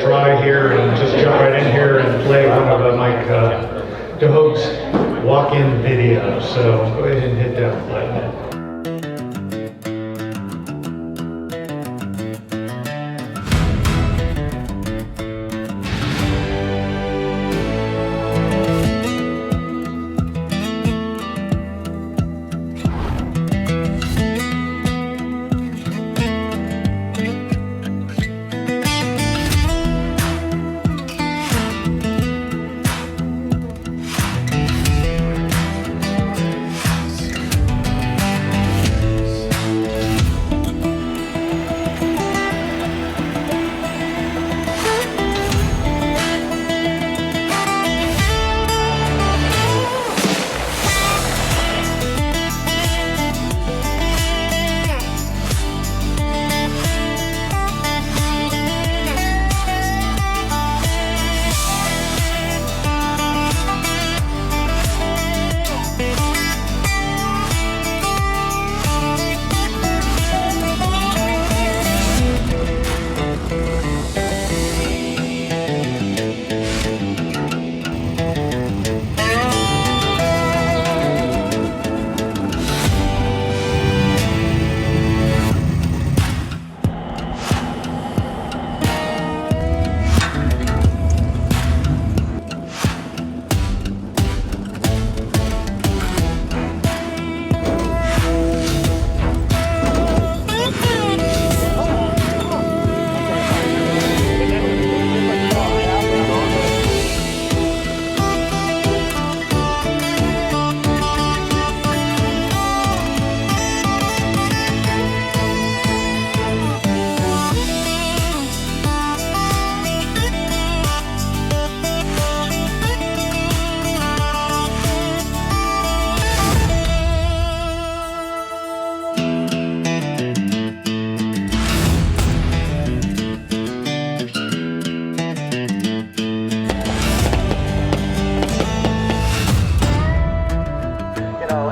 try here and just jump right in here and play one of Mike DeHoog's walk-in videos. So go ahead and hit that button.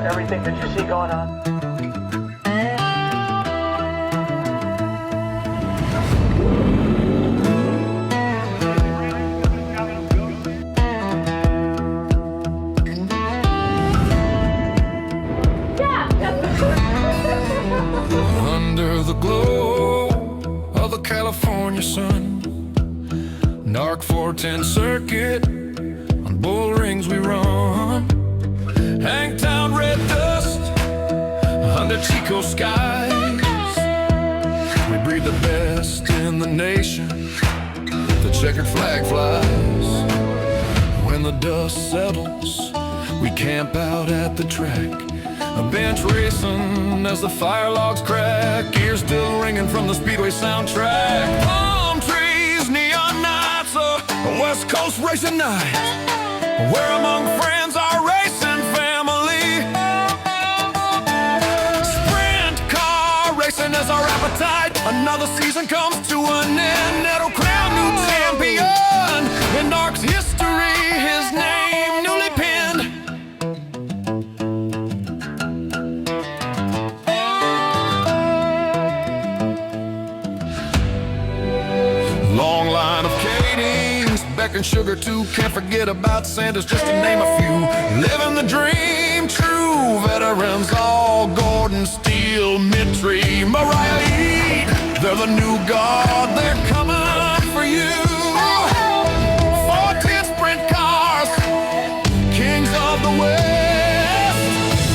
Everything that you see going on. Under the glow of the California sun, NARC 410 circuit, on bull rings we run. Hangtown red dust under Chico skies. We breathe the best in the nation. The checkered flag flies. When the dust settles, we camp out at the track. A bench racing as the fire logs crack. Ears still ringing from the Speedway soundtrack. Palm trees, neon nights, a West Coast racing night. We're among friends, our racing family. Sprint car racing is our appetite. Another season comes to an end. It'll crown new champion in NARC's history. His name newly penned. Long line of Katie's, Beck and Sugar too. Can't forget about Sanders, just to name a few. Living the dream, true veterans, all Gordon, Steele, Mitri, Mariah Eade. They're the new guard, they're coming for you. 410 sprint cars, kings of the West.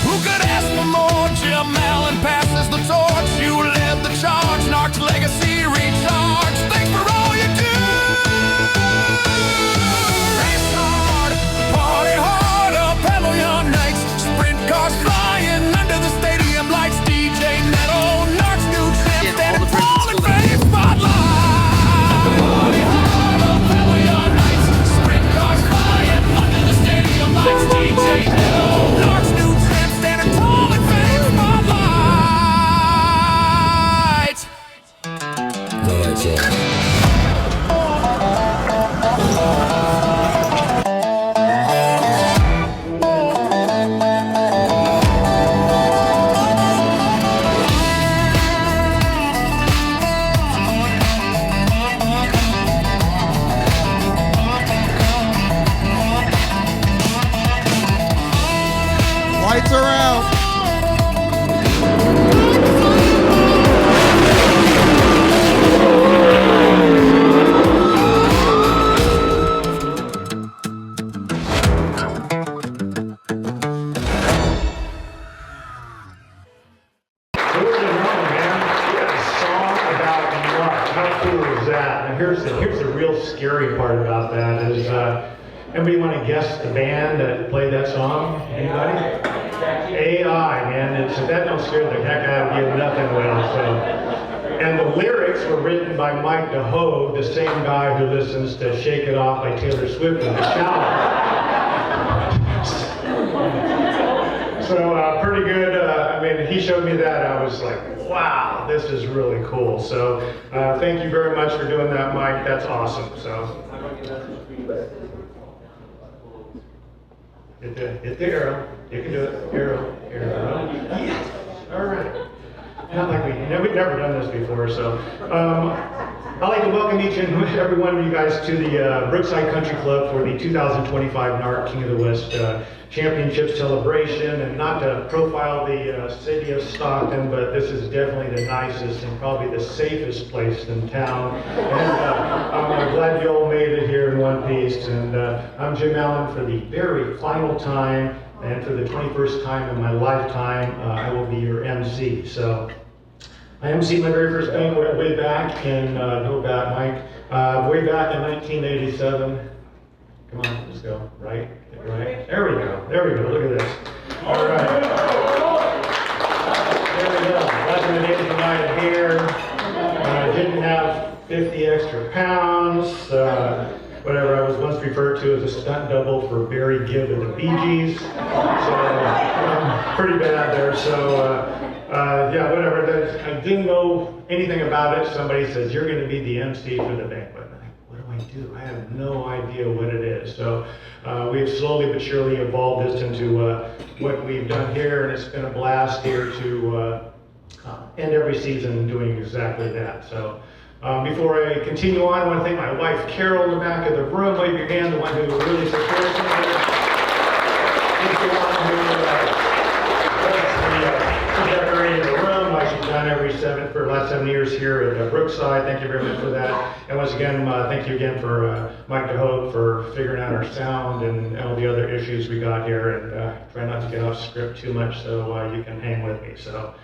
Who could ask for more? Jim Allen passes the torch. You led the charge, NARC's legacy recharge. Thanks for all you do. Race hard, party hard, up hello young nights. Sprint cars flying under the stadium lights. DJ Nettle, NARC's new champ, standing tall in fame spotlight. Party hard, up hello young nights. Sprint cars flying under the stadium lights. DJ Nettle, NARC's new champ, standing tall in fame spotlight. Legend. Moving on, man. We got a song about NARC. How cool is that? And here's the real scary part about that is, anybody want to guess the band that played that song? Anybody? AI, man. If that don't scare the heck out of you, nothing will. So. And the lyrics were written by Mike DeHoe, the same guy who listens to Shake It Off by Taylor Swift in the shower. So pretty good. I mean, he showed me that. I was like, wow, this is really cool. So thank you very much for doing that, Mike. That's awesome. So hit the arrow. You can do it. Arrow. Yes. All right. Not like we've never done this before. So I'd like to welcome each and every one of you guys to the Brookside Country Club for the 2025 NARC King of the West Championship celebration. And not to profile the city of Stockton, but this is definitely the nicest and probably the safest place in town. And I'm glad you all made it here in one piece. And I'm Jim Allen for the very final time, and for the 21st time in my lifetime, I will be your MC. So I emceed my very first banquet way back in, go back, Mike, way back in 1987. Come on, let's go. Right. There we go. Look at this. All right. There we go. Back in the days when I had hair, didn't have 50 extra pounds. Whatever, I was once referred to as a stunt double for Barry Gibb of the Bee Gees. So, pretty bad there. So, yeah, whatever. I didn't know anything about it. Somebody says, you're going to be the MC for the banquet. And what do? I have no idea what it is. So, we've slowly but surely evolved this into what we've done here, and it's been a blast here to end every season doing exactly that. So. Before I continue on, I want to thank my wife, Carol, in the back of the room. Wave your hand, the one who really supports me. She's the one who does the decorating the room, like she's done for the last 7 years here at Brookside. Thank you very much for that. And once again, thank you again for Mike DeHoe for figuring out our sound and all the other issues we got here. And try not to get off script too much so you can hang with me. So.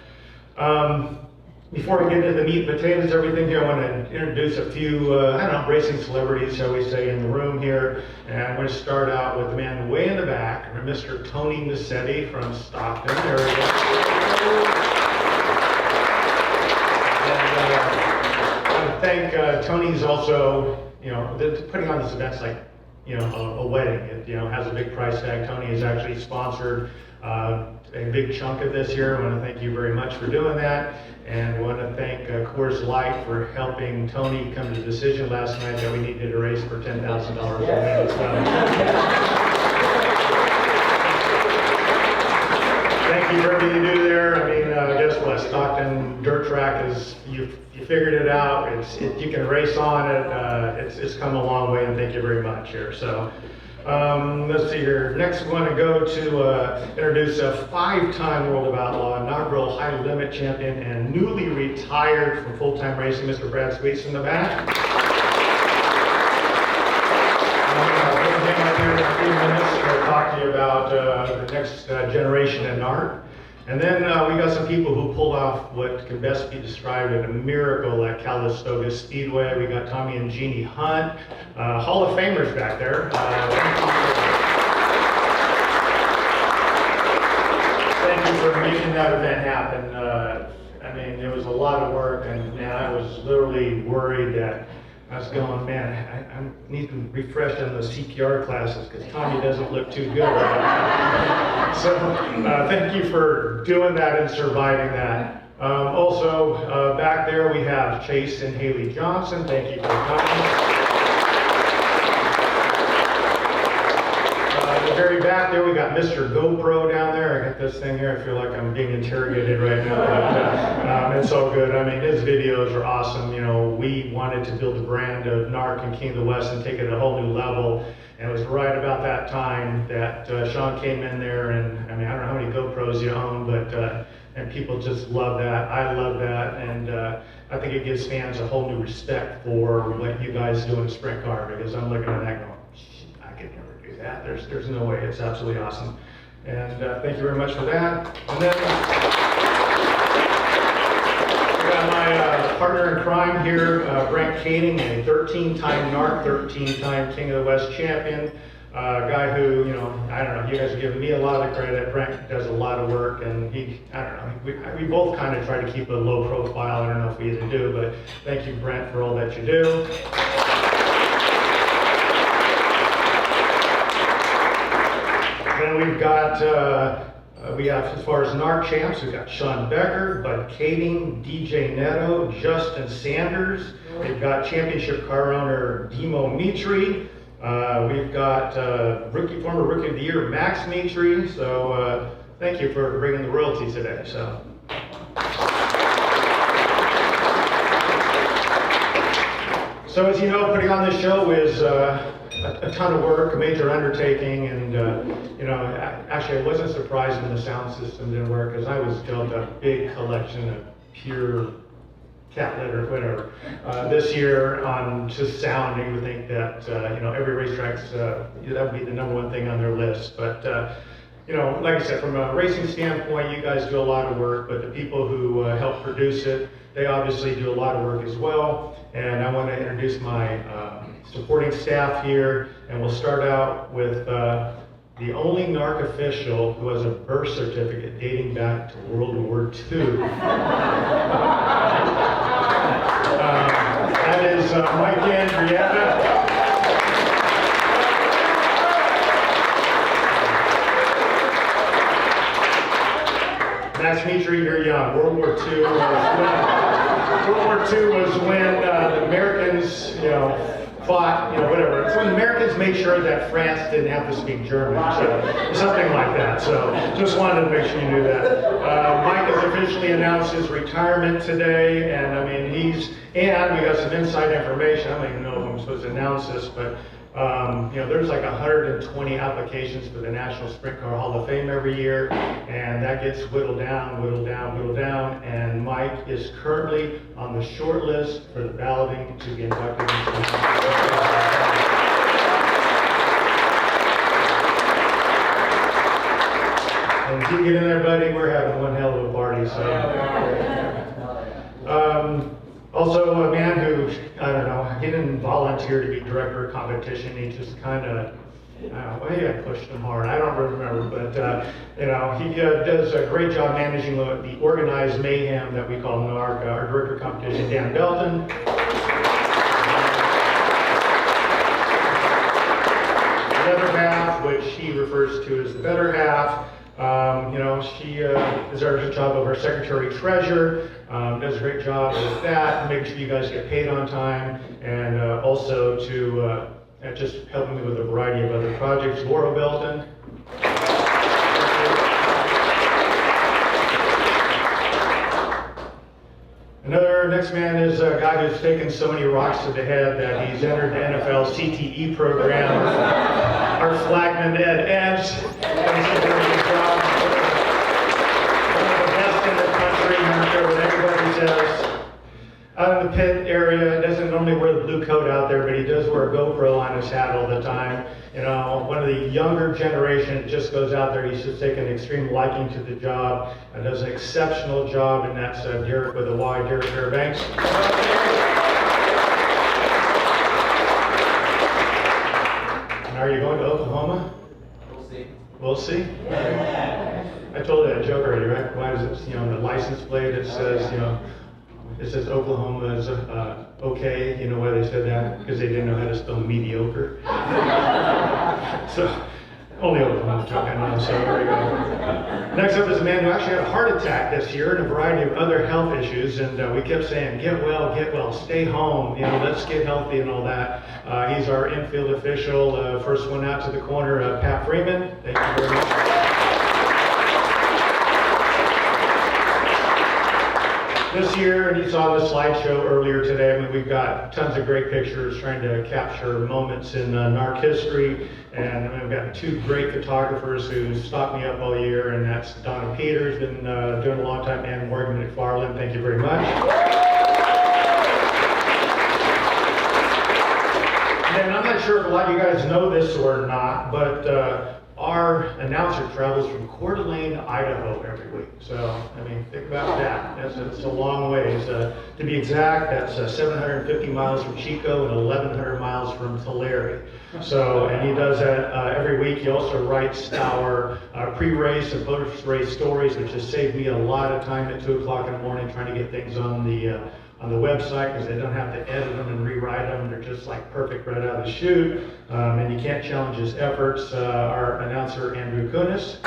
Before we get into the meat and potatoes, everything here, I want to introduce a few, racing celebrities, shall we say, in the room here. And I'm going to start out with the man way in the back, Mr. Tony Nicetti from Stockton. There we go. And I want to thank Tony's also, putting on this event's like, a wedding. It, has a big price tag. Tony has actually sponsored a big chunk of this year. I want to thank you very much for doing that. And I want to thank Coors Light for helping Tony come to the decision last night that we needed to raise for $10,000 for him. Thank you for everything you do there. I mean, guess what? Stockton dirt track is, you figured it out. You can race on it. It's come a long way, and thank you very much here. So. Let's see here. Next, we want to go to introduce a 5-time World of Outlaw, inaugural high limit champion, and newly retired from full-time racing, Mr. Brad Sweets in the back. I'm going to hang up here in a few minutes to talk to you about the next generation in NARC. And then we got some people who pulled off what can best be described as a miracle at Calistoga Speedway. We got Tommy and Jeannie Hunt, Hall of Famers back there. Thank you for making that event happen. I mean, it was a lot of work, and man, I was literally worried that I was going, man, I need to refresh on those CPR classes because Tommy doesn't look too good right now. So thank you for doing that and surviving that. Also, back there we have Chase and Haley Johnson. Thank you for coming. The very back there we got Mr. GoPro down there. I got this thing here. I feel like I'm being interrogated right now. But it's all good. I mean, his videos are awesome. We wanted to build a brand of NARC and King of the West and take it to a whole new level. And it was right about that time that Sean came in there, and I mean, I don't know how many GoPros you own, but and people just love that. I love that, and I think it gives fans a whole new respect for what you guys do in a sprint car, because I'm looking at that going, I could never do that. There's no way. It's absolutely awesome. And thank you very much for that. And then crime here, Brent Kading, a 13-time NARC, 13-time King of the West champion. A guy who, you know, I don't know, you guys are giving me a lot of credit. Brent does a lot of work, and I don't know, we both kind of try to keep a low profile. I don't know if we either do, but thank you, Brent, for all that you do. Then we've got, as far as NARC champs, we've got Sean Becker, Bud Kading, DJ Neto, Justin Sanders. We've got championship car owner Demo Mitri. We've got former Rookie of the Year Max Mitri. So thank you for bringing the royalty today. So as you know, putting on this show is a ton of work, a major undertaking, and you know, actually I wasn't surprised when the sound system didn't work, because I was dealt a big collection of pure cat litter, whatever. This year on just sound, you would think that you know, every racetrack's that would be the #1 thing on their list. But you know, like I said, from a racing standpoint, you guys do a lot of work, but the people who help produce it, they obviously do a lot of work as well. And I want to introduce my supporting staff here, and we'll start out with the only NARC official who has a birth certificate dating back to World War II. That is Mike Andrietta. Max Mitri, you're young. World War II was when the Americans, you know, fought, you know, whatever. It's when Americans made sure that France didn't have to speak German, so something like that. So just wanted to make sure you knew that. Mike has officially announced his retirement today, and I mean, we got some inside information. I don't even know if I'm supposed to announce this, but you know, there's like 120 applications for the National Sprint Car Hall of Fame every year, and that gets whittled down, and Mike is currently on the short list for the balloting to be inducted into the And if you get in there, buddy, we're having one hell of a party. So. Also, a man who, I don't know, he didn't volunteer to be director of competition. He just kind of, maybe I pushed him hard. I don't remember, but you know, he does a great job managing the organized mayhem that we call NARC. Our director of competition, Dan Belton. The other half, which he refers to as the better half. You know, she is our job of our secretary-treasurer, does a great job with that, making sure you guys get paid on time, and also to just helping me with a variety of other projects. Laura Belton. Next man is a guy who's taken so many rocks to the head that he's entered the NFL CTE program. Our flagman, Ed Eds. Does a very good job. One of the best in the country, I don't care what everybody says. Out in the pit area, doesn't normally wear the blue coat out there, but he does wear a GoPro on his hat all the time. You know, one of the younger generation just goes out there. He's just taken an extreme liking to the job and does an exceptional job, and that's Derek with a Y, Derek Fairbanks. And are you going to Oklahoma? We'll see. We'll see? Yeah. I told you that joke already, right? Why does it, you know, the license plate, it says, you know, it says Oklahoma is okay. You know why they said that? Because they didn't know how to spell mediocre. So, only Oklahoma joke, I know, so there we go. Next up is a man who actually had a heart attack this year and a variety of other health issues, and we kept saying, get well, stay home, you know, let's get healthy and all that. He's our infield official, first one out to the corner, Pat Freeman. Thank you very much. This year, and you saw the slideshow earlier today, I mean, we've got tons of great pictures trying to capture moments in NARC history, and we've got two great photographers who stopped me up all year, and that's Donna Peters, been doing a long time, and Morgan McFarland. Thank you very much. And I'm not sure if a lot of you guys know this or not, but our announcer travels from Coeur d'Alene, Idaho every week. So, I mean, think about that. That's a long ways. To be exact, that's 750 miles from Chico and 1,100 miles from Tulare. So, and he does that every week. He also writes our pre-race and post-race stories, which has saved me a lot of time at 2 o'clock in the morning trying to get things on the website, because they don't have to edit them and rewrite them. They're just like perfect right out of the chute. And you can't challenge his efforts. Our announcer, Andrew Kunis.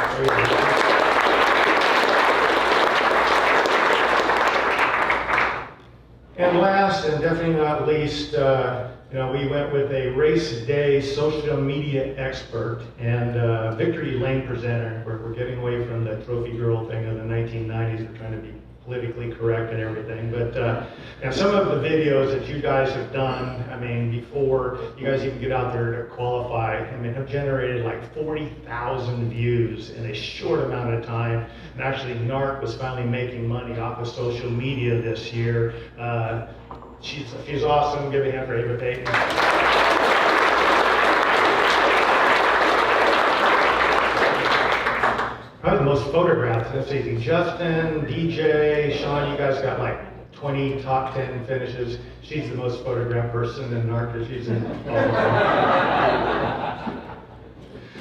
And last, and definitely not least, we went with a race day social media expert and Victory Lane presenter. We're getting away from the trophy girl thing of the 1990s. We're trying to be politically correct and everything, but and some of the videos that you guys have done, I mean, before you guys even get out there to qualify, I mean, have generated like 40,000 views in a short amount of time. And actually, NARC was finally making money off of social media this year. She's awesome. Give a hand for Ava Payton. Probably the most photographs. That's easy. Justin, DJ, Sean, you guys got like 20 top 10 finishes. She's the most photographed person in NARC. She's in all of them.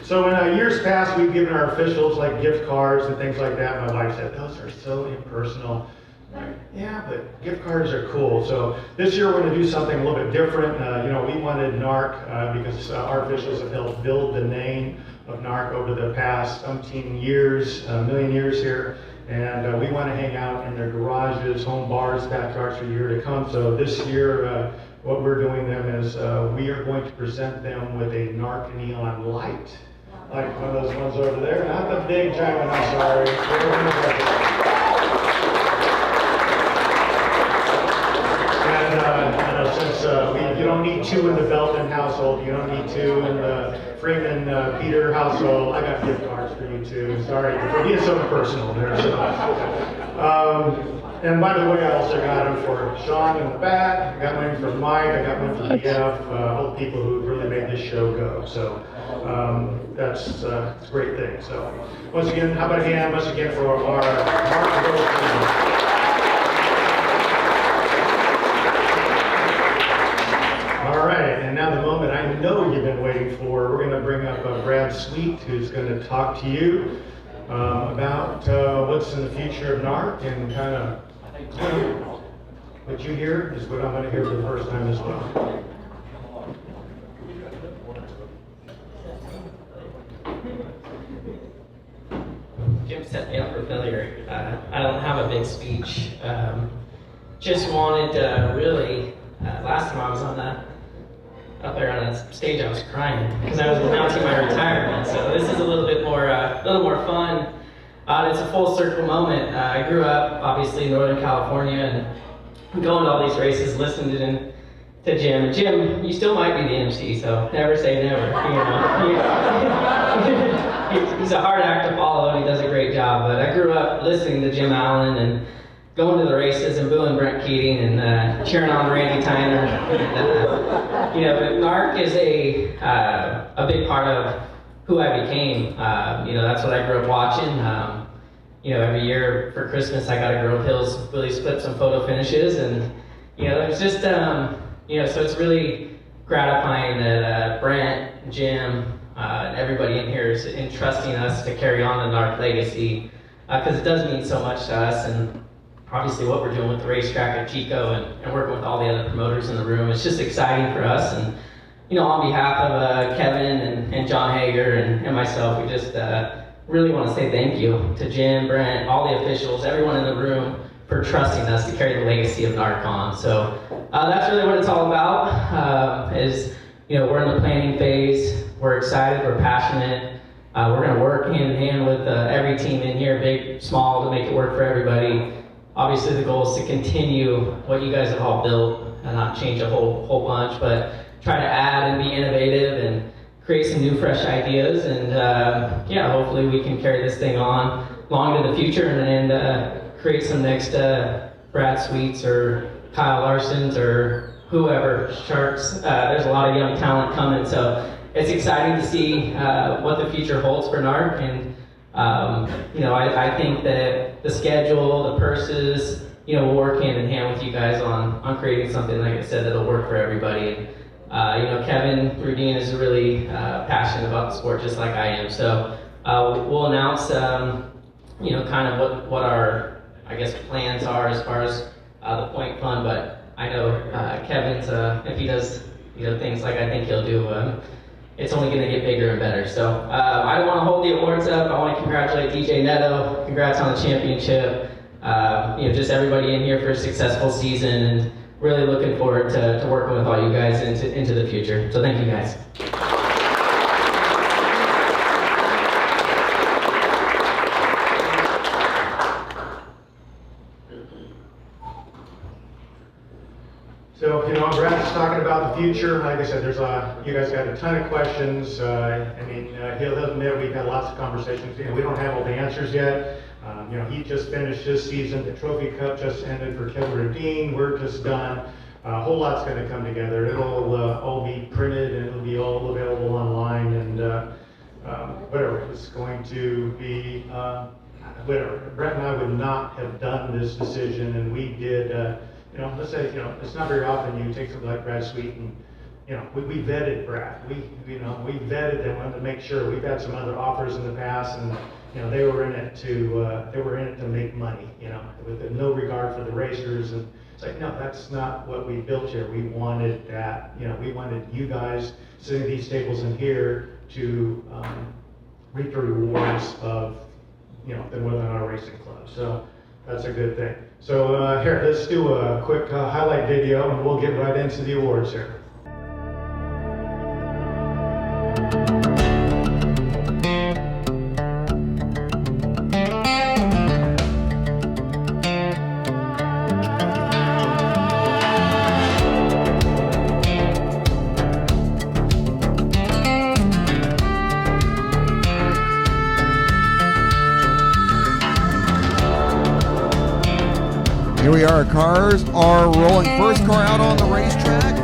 So in years past, we've given our officials like gift cards and things like that. My wife said, those are so impersonal. I'm like, yeah, but gift cards are cool. So this year we're going to do something a little bit different. We wanted NARC because our officials have helped build the name of NARC over the past umpteen years, a million years here. And we want to hang out in their garages, home bars, backyards for a year to come. So this year, what we're doing them is we are going to present them with a NARC neon light. Like one of those ones over there. Not the big giant one, I'm sorry. And since you don't need two in the Belton household, you don't need two in the Freeman Peter household, I got gift cards for you too. Sorry for being so personal there. So. And by the way, I also got them for Sean in the back. I got one for Mike. I got one for BF. All the people who really made this show go. So that's a great thing. So once again, how about a hand once again for our Mark. All right, and now the moment I know you've been waiting for, we're going to bring up Brad Sweet, who's going to talk to you about what's in the future of NARC, and kind of what you hear is what I'm going to hear for the first time as well. Jim set me up for failure. I don't have a big speech. Just wanted to really, last time I was up there on that stage, I was crying because I was announcing my retirement. So this is a little bit more, fun. It's a full circle moment. I grew up, obviously, in Northern California and going to all these races, listening to Jim. Jim, you still might be the MC, so never say never. He's a hard act to follow, and he does a great job. But I grew up listening to Jim Allen and going to the races and booing Brent Keating and cheering on Randy Tyner. But NARC is a big part of who I became. That's what I grew up watching. Every year for Christmas, I got to Grove Hills Willie Split some photo finishes, and it's just so it's really gratifying that Brent, Jim, and everybody in here is entrusting us to carry on the NARC legacy, because it does mean so much to us. And obviously what we're doing with the racetrack at Chico and working with all the other promoters in the room, it's just exciting for us. And on behalf of Kevin and John Hager and myself, we just really want to say thank you to Jim, Brent, all the officials, everyone in the room for trusting us to carry the legacy of NARC on. So that's really what it's all about. We're in the planning phase. We're excited. We're passionate. We're going to work hand in hand with every team in here, big, small, to make it work for everybody. Obviously, the goal is to continue what you guys have all built and not change a whole bunch, but try to add and be innovative and create some new, fresh ideas. And hopefully we can carry this thing on long into the future and create some next Brad Sweets or Kyle Larsons or whoever, Sharks. There's a lot of young talent coming, so it's exciting to see what the future holds for NARC. And I think that the schedule, the purses, we'll work hand in hand with you guys on creating something, like I said, that'll work for everybody. And, Kevin Rudin is really passionate about the sport, just like I am. So we'll announce, kind of what our, I guess, plans are as far as the point fund. But I know Kevin's, if he does, things like I think he'll do, it's only going to get bigger and better. So I don't want to hold the awards up. I want to congratulate DJ Neto. Congrats on the championship. Just everybody in here for a successful season, and really looking forward to working with all you guys into the future. So thank you guys. So, Brad's talking about the future. Like I said, you guys got a ton of questions. He'll admit we've had lots of conversations. We don't have all the answers yet. He just finished his season. The Trophy Cup just ended for Kevin Rudin. We're just done. A whole lot's going to come together. It'll all be printed, and it'll be all available online, and whatever. It's going to be whatever. Brett and I would not have done this decision, and we did. Let's say, it's not very often you take something like Brad Sweet and, we vetted Brad. We vetted them, wanted to make sure. We've had some other offers in the past, and, they were in it to make money, with no regard for the racers. And it's like, no, that's not what we built here. We wanted that, we wanted you guys sitting at these tables in here to reap the rewards of, the Northern Auto Racing Club. So that's a good thing. So here, let's do a quick highlight video, and we'll get right into the awards here. Here we are, cars are rolling. First car out on the racetrack.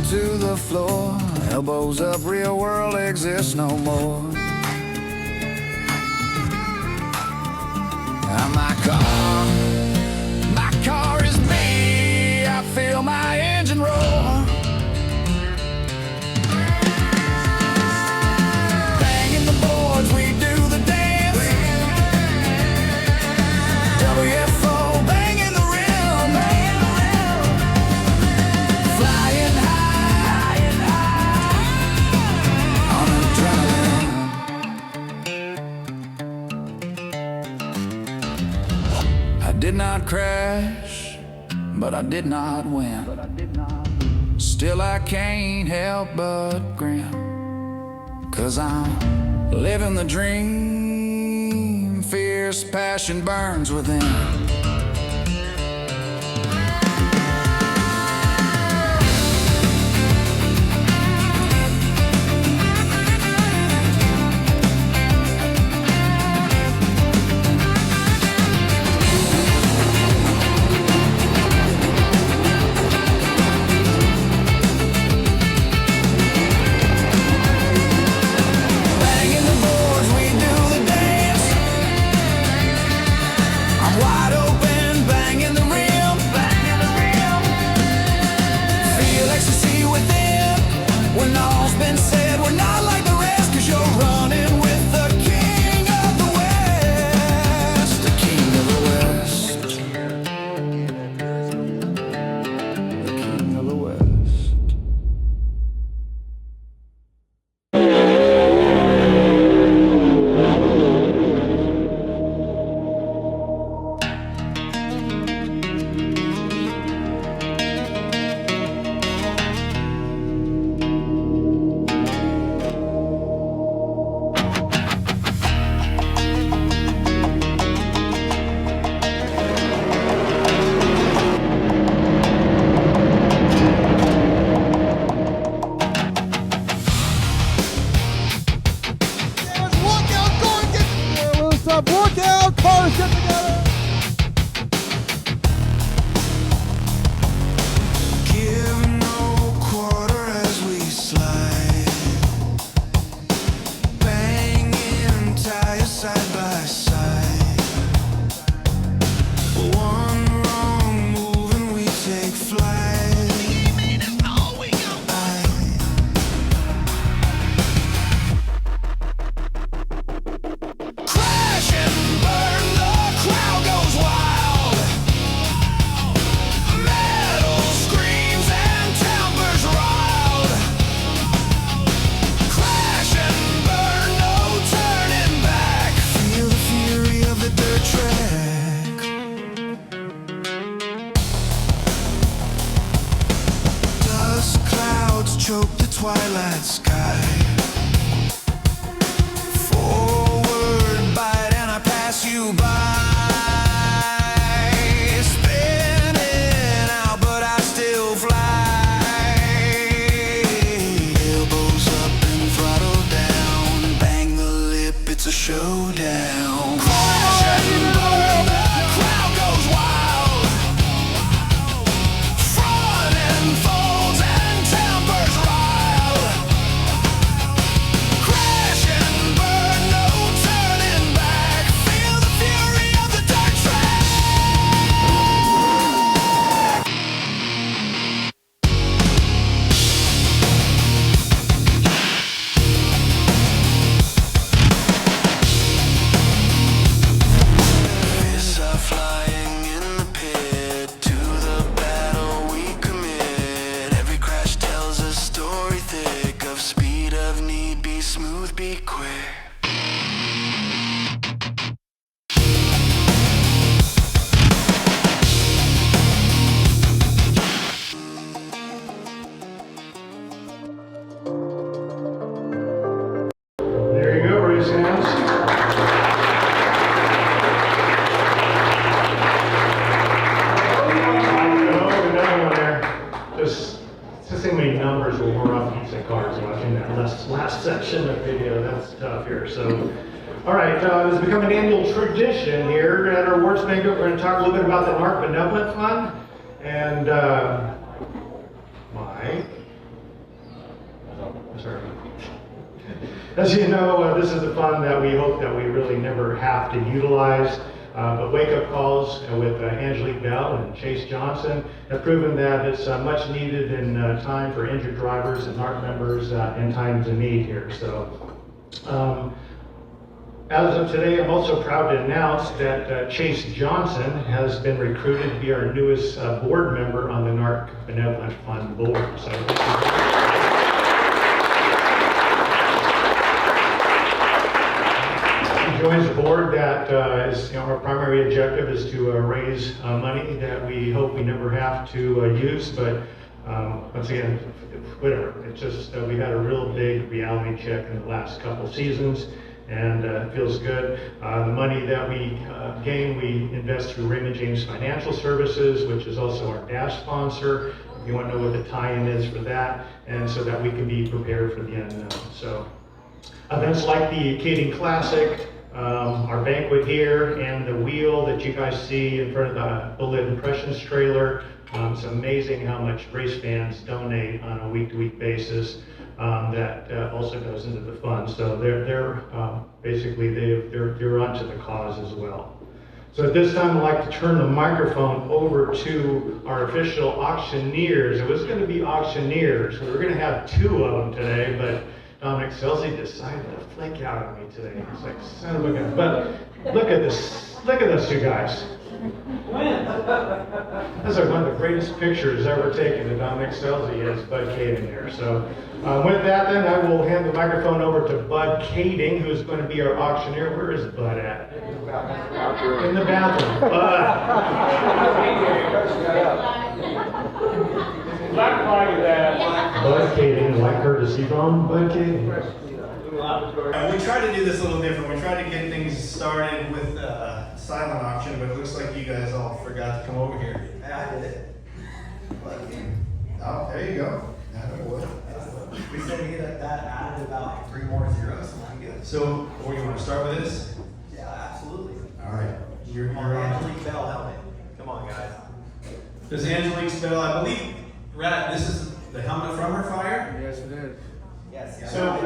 to the floor, elbows up, real world exists no more. My car is me, I feel my engine roar. Banging the boards, we do the dance. WFO, banging the rim. Flying high on adrenaline. I did not crash, but I did not win. Still I can't help but grin, 'cause I'm living the dream. Fierce passion burns within. Lookout, cars get together. Give no quarter as we slide, banging tires side by side. One wrong move and we take flight. Crash and burn, the crowd goes wild. Metal screams and timbers riled. Crash and burn, no turning back. Feel the fury of the dirt track. Dust clouds choke the twilight sky. Forward bite and I pass you by. Spinning out but I still fly. Elbows up and throttle down. Bang the lip, it's a showdown. Crash and burn, the crowd goes wild. Front end folds and timbers riled. Crash and burn, no turning back. Feel the fury of the dirt track. Fists are flying in the pit. To the battle we commit. Every crash tells a story thick of speed, of need, be smooth, be quick. There you go, raise hands. Just seeing how many numbers were more off each of the cars watching that last section of video. That's tough here. So, all right, it's become an annual tradition here at our awards banquet. We're going to talk a little bit about the NARC Benevolent Fund. And Mike, As you know, this is the fund that we hope that we really never have to utilize. But wake-up calls with Angelique Bell and Chase Johnson have proven that it's much needed in time for injured drivers and NARC members in times of need here. So, as of today, I'm also proud to announce that Chase Johnson has been recruited to be our newest board member on the NARC Benevolent Fund board. So, thank you. Joins the board that is, our primary objective is to raise money that we hope we never have to use, but once again, whatever. It's just we had a real big reality check in the last couple seasons, and it feels good. The money that we gain, we invest through Raymond James Financial Services, which is also our dash sponsor. If you want to know what the tie-in is for that, and so that we can be prepared for the unknown. So events like the Kading Classic, our banquet here, and the wheel that you guys see in front of the Bullet Impressions trailer. It's amazing how much race fans donate on a week-to-week basis. That also goes into the fund. So they're basically they're onto the cause as well. So at this time, I'd like to turn the microphone over to our official auctioneers. It was going to be auctioneers. We were going to have two of them today, but Dominic Selzy decided to flake out on me today. It's like, son of a gun. But look at this. Look at those two guys. Those are one of the greatest pictures ever taken of Dominic Selzy as Bud Kading there. So with that, then, I will hand the microphone over to Bud Kading, who's going to be our auctioneer. Where is Bud at? In the bathroom. Bud Kading, like courtesy from Bud Kading. We tried to do this a little different. We tried to get things started with silent auction, but it looks like you guys all forgot to come over here. I did it. Oh, there you go. We said we get that added about 3 more zeros. So, where you want to start with this? Yeah, absolutely. All right. You're on. Angelique Bell helmet. Come on, guys. This Angelique Bell, I believe, Rat, this is the helmet from her fire? Yes, it is. Yes. So,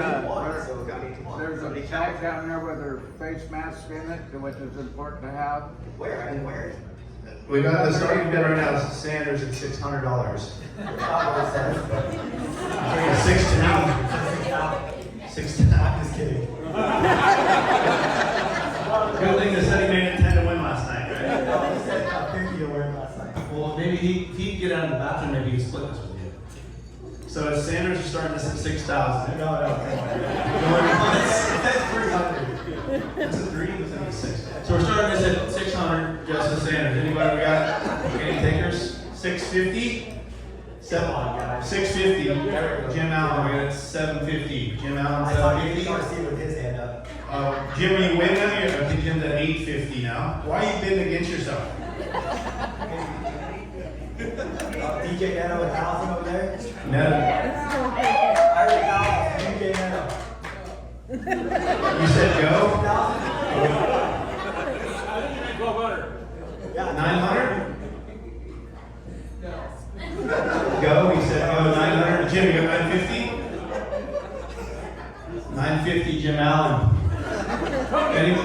There's a tag down there with her face mask in it, which is important to have. Where? we got the starting bid right now. Sanders at $600. 6 to 9. I'm just kidding. Good thing the city made it 10 to win last night, right? 50 to win last night. Well, maybe he'd get out of the bathroom, maybe he'd split this with you. So Sanders is starting this at 6,000. No. That's 300. That's a 3, that's a 6. So we're starting this at 600, Justice Sanders. Anybody we got any takers? 650? 650. Jim Allen, we got at 750. Jim Allen, I thought you 750. were see with his hand up. Jim, you win now? You're going to Jim's at 850 now. Why are you bidding against yourself? DJ Nano with 1,000 over there. No. I already DJ Nano. You said go? 900? Go, he said go 900. Jim, you got 950? 950, Jim Allen.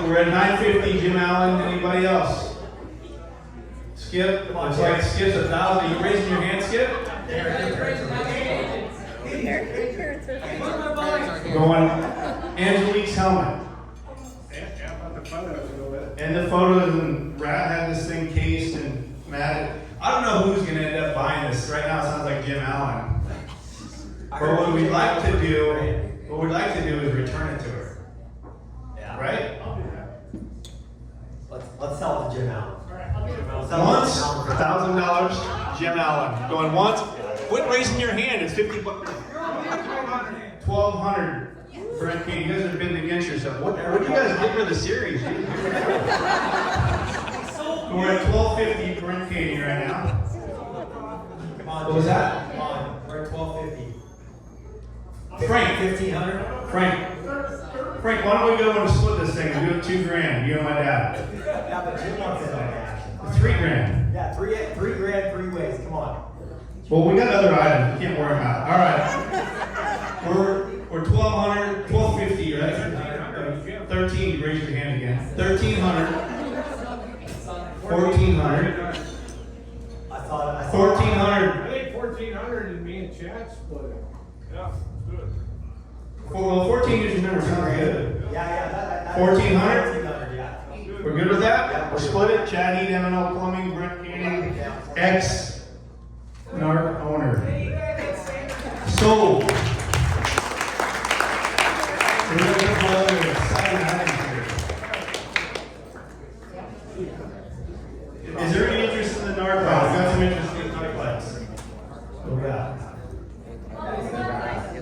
We're at 950, Jim Allen. Anybody else? Skip, looks like Skip's 1,000. Are you raising your hand, Skip? Going Angelique's helmet. And the photos, and Rat had this thing cased, and Matt, I don't know who's going to end up buying this. Right now it sounds like Jim Allen. But what we'd like to do is return it to her. Yeah. Right? Let's sell it to Jim Allen. Once, $1,000, Jim Allen. Going once, quit raising your hand, it's 50 bucks. 1,200. Brent King, you guys have been against yourself. What did you guys get for the series? We're at 1,250 Brent King right now. Come on. What was that? Come on. We're at 1,250. Frank. 1,500. Frank, why don't we go and split this thing and do it $2,000, you and my dad. Yeah, but Jim wants it on action. $3,000. Yeah, three grand, 3 ways. Come on. Well, we got other items. We can't worry about it. All right. We're 1,200, 1,250, right? raise your hand again. 1,300. 1,400. I thought. 1,400. I think 1,400 and me and Chad split it. Yeah, good. Well, 14 is your number. Sounds good. Yeah. 1,400? 1,400, yeah. We're good with that? We're split it. Chad Heat, M&L Plumbing, Brent Canning, ex-NARC owner. Sold. We're going to get another exciting items here. Is there any interest in the NARC? We've got some interest in the NARC lights.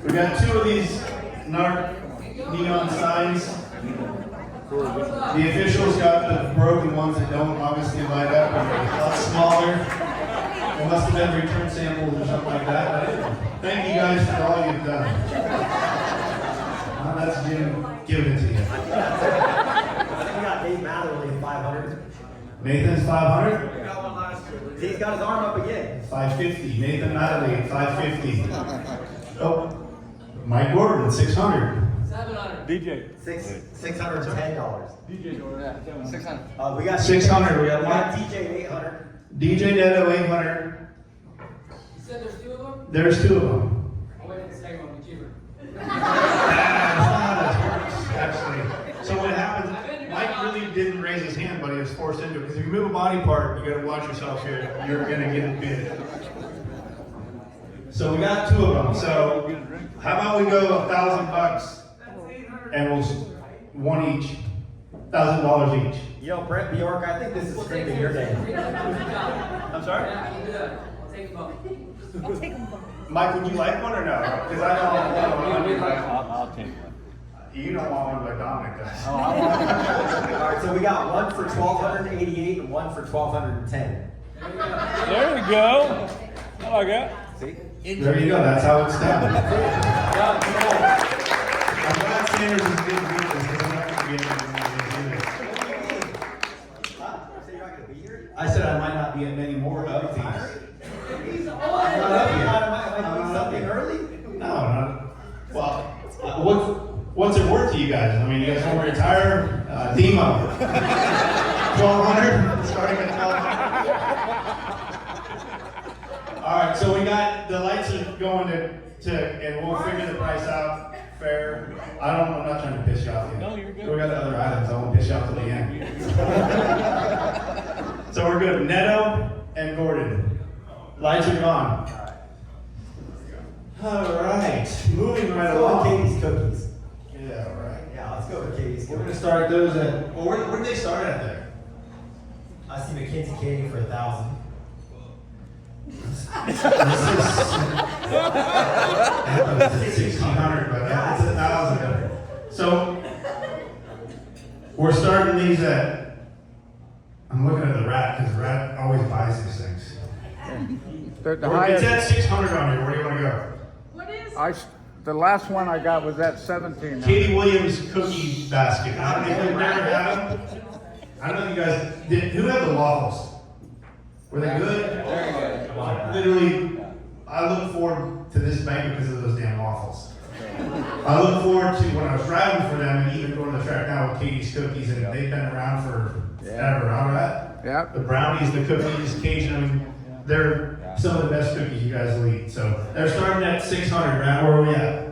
We got two of these NARC neon signs. The officials got the broken ones that don't obviously light up, and they're a lot smaller. They must have been return samples or something like that. Thank you guys for all you've done. That's Jim giving it to you. We got Dave Matherly 500. Nathan's 500. We got one last year. See, he's got his arm up again. 550. Nathan Matherly 550. Oh, Mike Gordon 600. DJ. $610. DJ Jordan. 600. We got 600. We got We one. got DJ 800. DJ Netto 800. You said there's two of them? There's two of them. I'll wait for the second one, be cheaper. Actually, so what happens, Mike really didn't raise his hand, but he was forced into it. Because if you move a body part, you gotta watch yourself here. You're gonna get it bid. So we got two of them. So how about we go $1,000 and we'll one each, $1,000 each. You know, Brent Bjork, I think this is screaming your name. I'm sorry? I'll take them both. Mike, would you like one or no? Because I don't. I'll take one. You don't want one like Dominic does. All right, so we got one for 1,288 and one for 1,210. There we go. I like that. There you go. That's how it's done. I'm glad Sanders is getting beat this because I'm not going to be able to do this. So you're not going to be here? I said I might not be at many more of these. He's old. I'm not up here. Am I doing something early? No, no. Well, what's it worth to you guys? I mean, you guys want to retire? Demo. 1,200? Starting at 1,200. All right, so we got, the lights are going to and we'll figure the price out fair. I'm not trying to piss you off yet. No, you're good. We got the other items, I won't piss you off till the end. So we're good. Netto and Gordon. Lights are gone. All right, moving right Let's go along. with Katie's Cookies. Yeah, right. Yeah, let's go with Katie's We're gonna Cookies. start those at. Well, where did they start at there? I see McKinsey Katie for 1,000. This is 1,600, but that's 1,000. So we're starting these at. I'm looking at the rat because the rat always buys these things. The It's highest, at 600 on here. Where do you want to go? What is? the last one I got was at 17. Katie Williams cookie basket. I don't know if you've never had them. I don't know if you guys did. Who had the waffles? Were they good? Very good. Literally, I look forward to this bank because of those damn waffles. I look forward to when I was driving for them and even going to the track now with Katie's Cookies, and they've been around for ever, all right? Yep. The brownies, the cookies, Cajun, I mean, they're some of the best cookies you guys will eat. So they're starting at 600, right? Where are we at?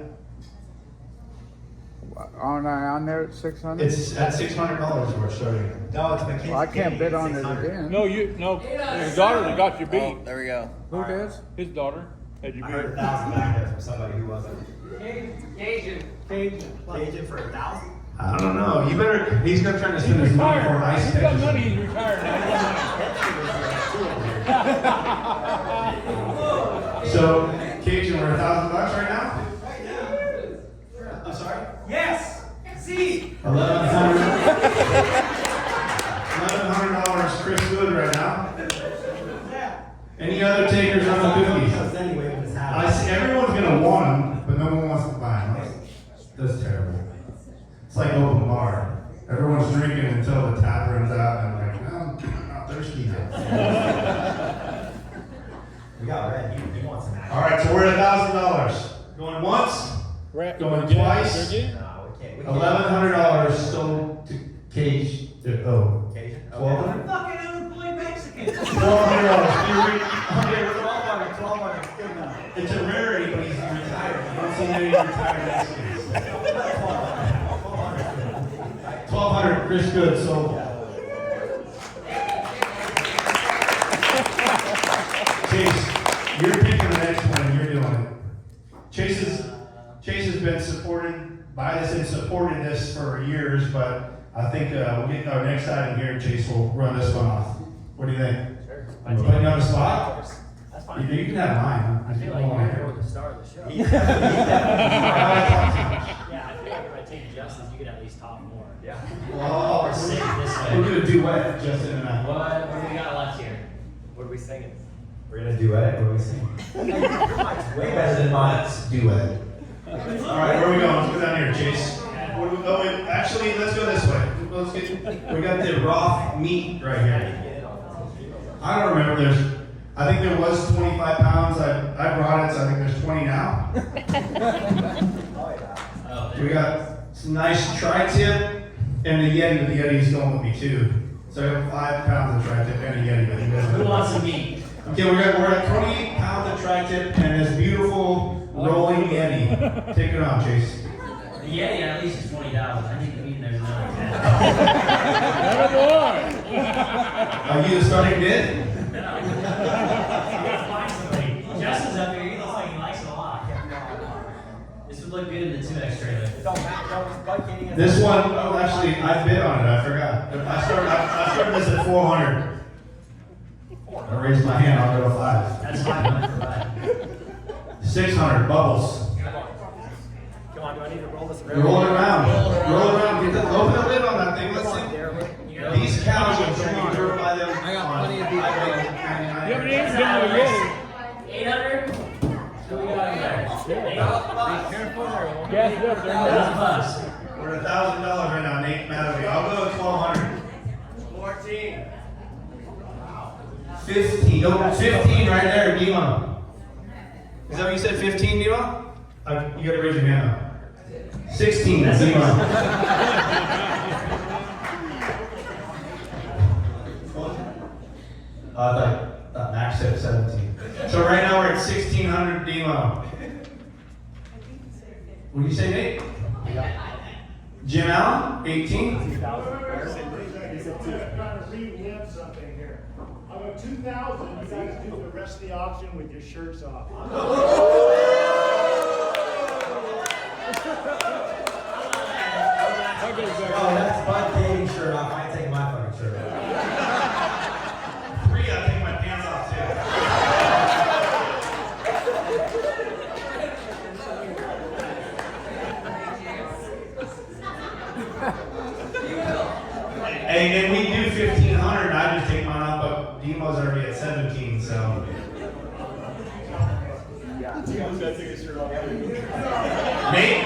On there at 600? It's at $600 we're starting. No, it's McKinsey Well, I can't Katie, bid on it 600. again. No, his daughter that got you beat. There we go. Who does? His daughter had you I heard beat. 1,000 back there from somebody who wasn't. Cajun. Cajun for 1,000? I don't know. You better, he's going to try to spend his money for Retired. ice He's got pitches. money, he's retired now. So, Cajun, we're $1,000 right now? I'm sorry? Yes! See! $1,100 Chris Good right now. Any other takers on the cookies? Anyway, when this I happens. see everyone's gonna want them, but no one wants to buy them. That's terrible. It's like open bar. Everyone's drinking until the tap runs out, and I'm like, no, I'm not thirsty yet. We got red. He wants some action. All right, so we're at $1,000. Going once, going twice. No, we can't. We can't. $1,100 sold to Cage. Oh. Cajun? 1,200? Fucking unemployed Mexican. $1,200. Good enough. It's a rarity, but he's retired. You don't see many retired Mexicans. 1,200, Chris Good, so. Chase, you're picking the next one and you're doing it. Chase has been supported by this and supported this for years, but I think we'll get our next item here. Chase will run this one off. What do you think? Sure. I'm putting you on the spot? That's fine. You can have mine. I feel like you're here with the star of the show. Yeah. Yeah, I feel like if I take Justin, you could at least talk more. Yeah. Well, Or sing this way. we'll do a duet, Justin and I. What do we got left here? What are we singing? We're gonna duet. What are we singing? Way better than mine. Duet. All right, where are we going? Let's go down here, Chase. What do we, oh, wait, actually, let's go this way. We got the raw meat right here. I don't remember. I think there was 25 pounds. I brought it, so I think there's 20 now. We got some nice tri-tip and the Yeti, but the Yeti's going with me too. So I have 5 pounds of tri-tip and a Yeti, but he doesn't. Who wants some meat? Okay, we're at 28 pounds of tri-tip and this beautiful rolling Yeti. Take it on, Chase. The Yeti at least is $20. I think the meat in there's another 10. Are you the starting bid? No. You gotta find somebody. Justin's up here. He looks like he likes it a lot. This would look good in the 2X trailer. This one, oh, actually, I bid on it. I forgot. I started this at 400. I raised my hand. I'll go to 5. That's 500 for that. 600 bubbles. Come on, do I need to roll this around? Roll it around. Roll it around. Open the lid on that thing. Let's see. These cows are trying to turn by them. I got plenty of people. You haven't even been to Yeti. 800? What we got in there? Be careful there. Gas it up there. We're at $1,000 right now, Nate. Madden. I'll go at 1,200. 14. 15. No, 15 right there, Dima. Is that what you said? 15, Dima? You gotta raise your hand up. 16, Dima. Max said 17. So right now we're at 1,600 Demo. What did you say, Nate? Jim Allen, 18. I'm trying to relive something here. I go 2,000. You guys do the rest of the auction with your shirts off. Oh, that's Bud Katie shirt off. I take my fucking shirt off. 3, I take my pants off too. And we do 1,500. I just take mine off, but Demo's already at 17, so. Nate?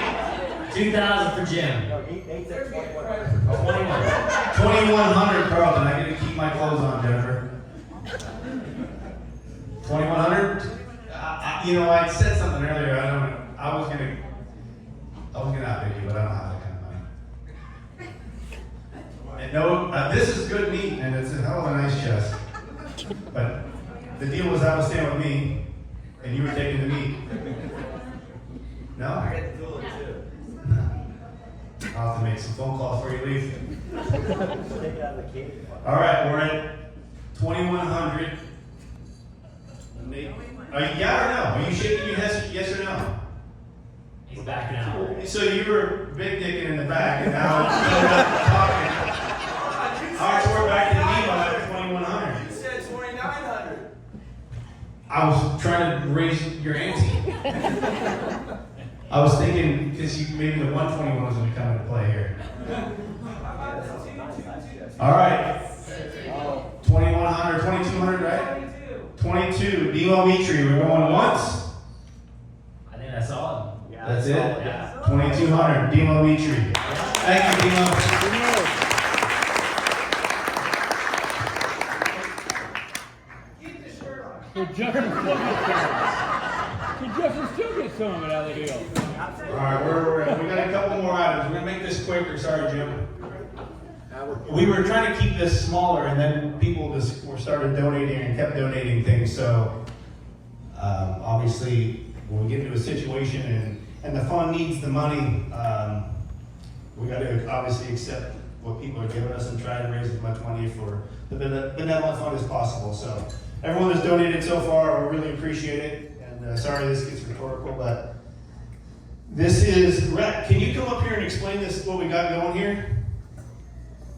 2,000 for Jim. 2,100, Carlton. I get to keep my clothes on, Jennifer. 2,100? You know, I said something earlier. I was gonna outbid you, but I don't have that kind of money. And no, this is good meat, and it's a hell of a nice chest. But the deal was I was staying with me, and you were taking the meat. No? I get the tool too. I'll have to make some phone calls before you leave. All right, we're at 2,100. Yeah or no? Are you shaking your head? Yes or no? He's back now. So you were big dicking in the back, and now you're talking. All right, so we're back to Nemo at 2,100. You said 2,900. I was trying to raise your ante. I was thinking, because maybe the 121 was going to come into play here. All right. 2,100, 2,200, right? 22. Demo Mitri, we're going once. I think that's all. That's it? Yeah. 2,200. Demo Mitri. Thank you, Demo. Could Justin still get some of it out of the deal? All right, we got a couple more items. We're going to make this quicker. Sorry, Jim. we were trying to keep this smaller, and then people just started donating and kept donating things. So obviously, when we get into a situation and the fund needs the money, we got to obviously accept what people are giving us and try to raise as much money for the benevolent fund as possible. So everyone that's donated so far, we really appreciate it. And sorry this gets rhetorical, but this is, Rhett, can you come up here and explain this, what we got going here?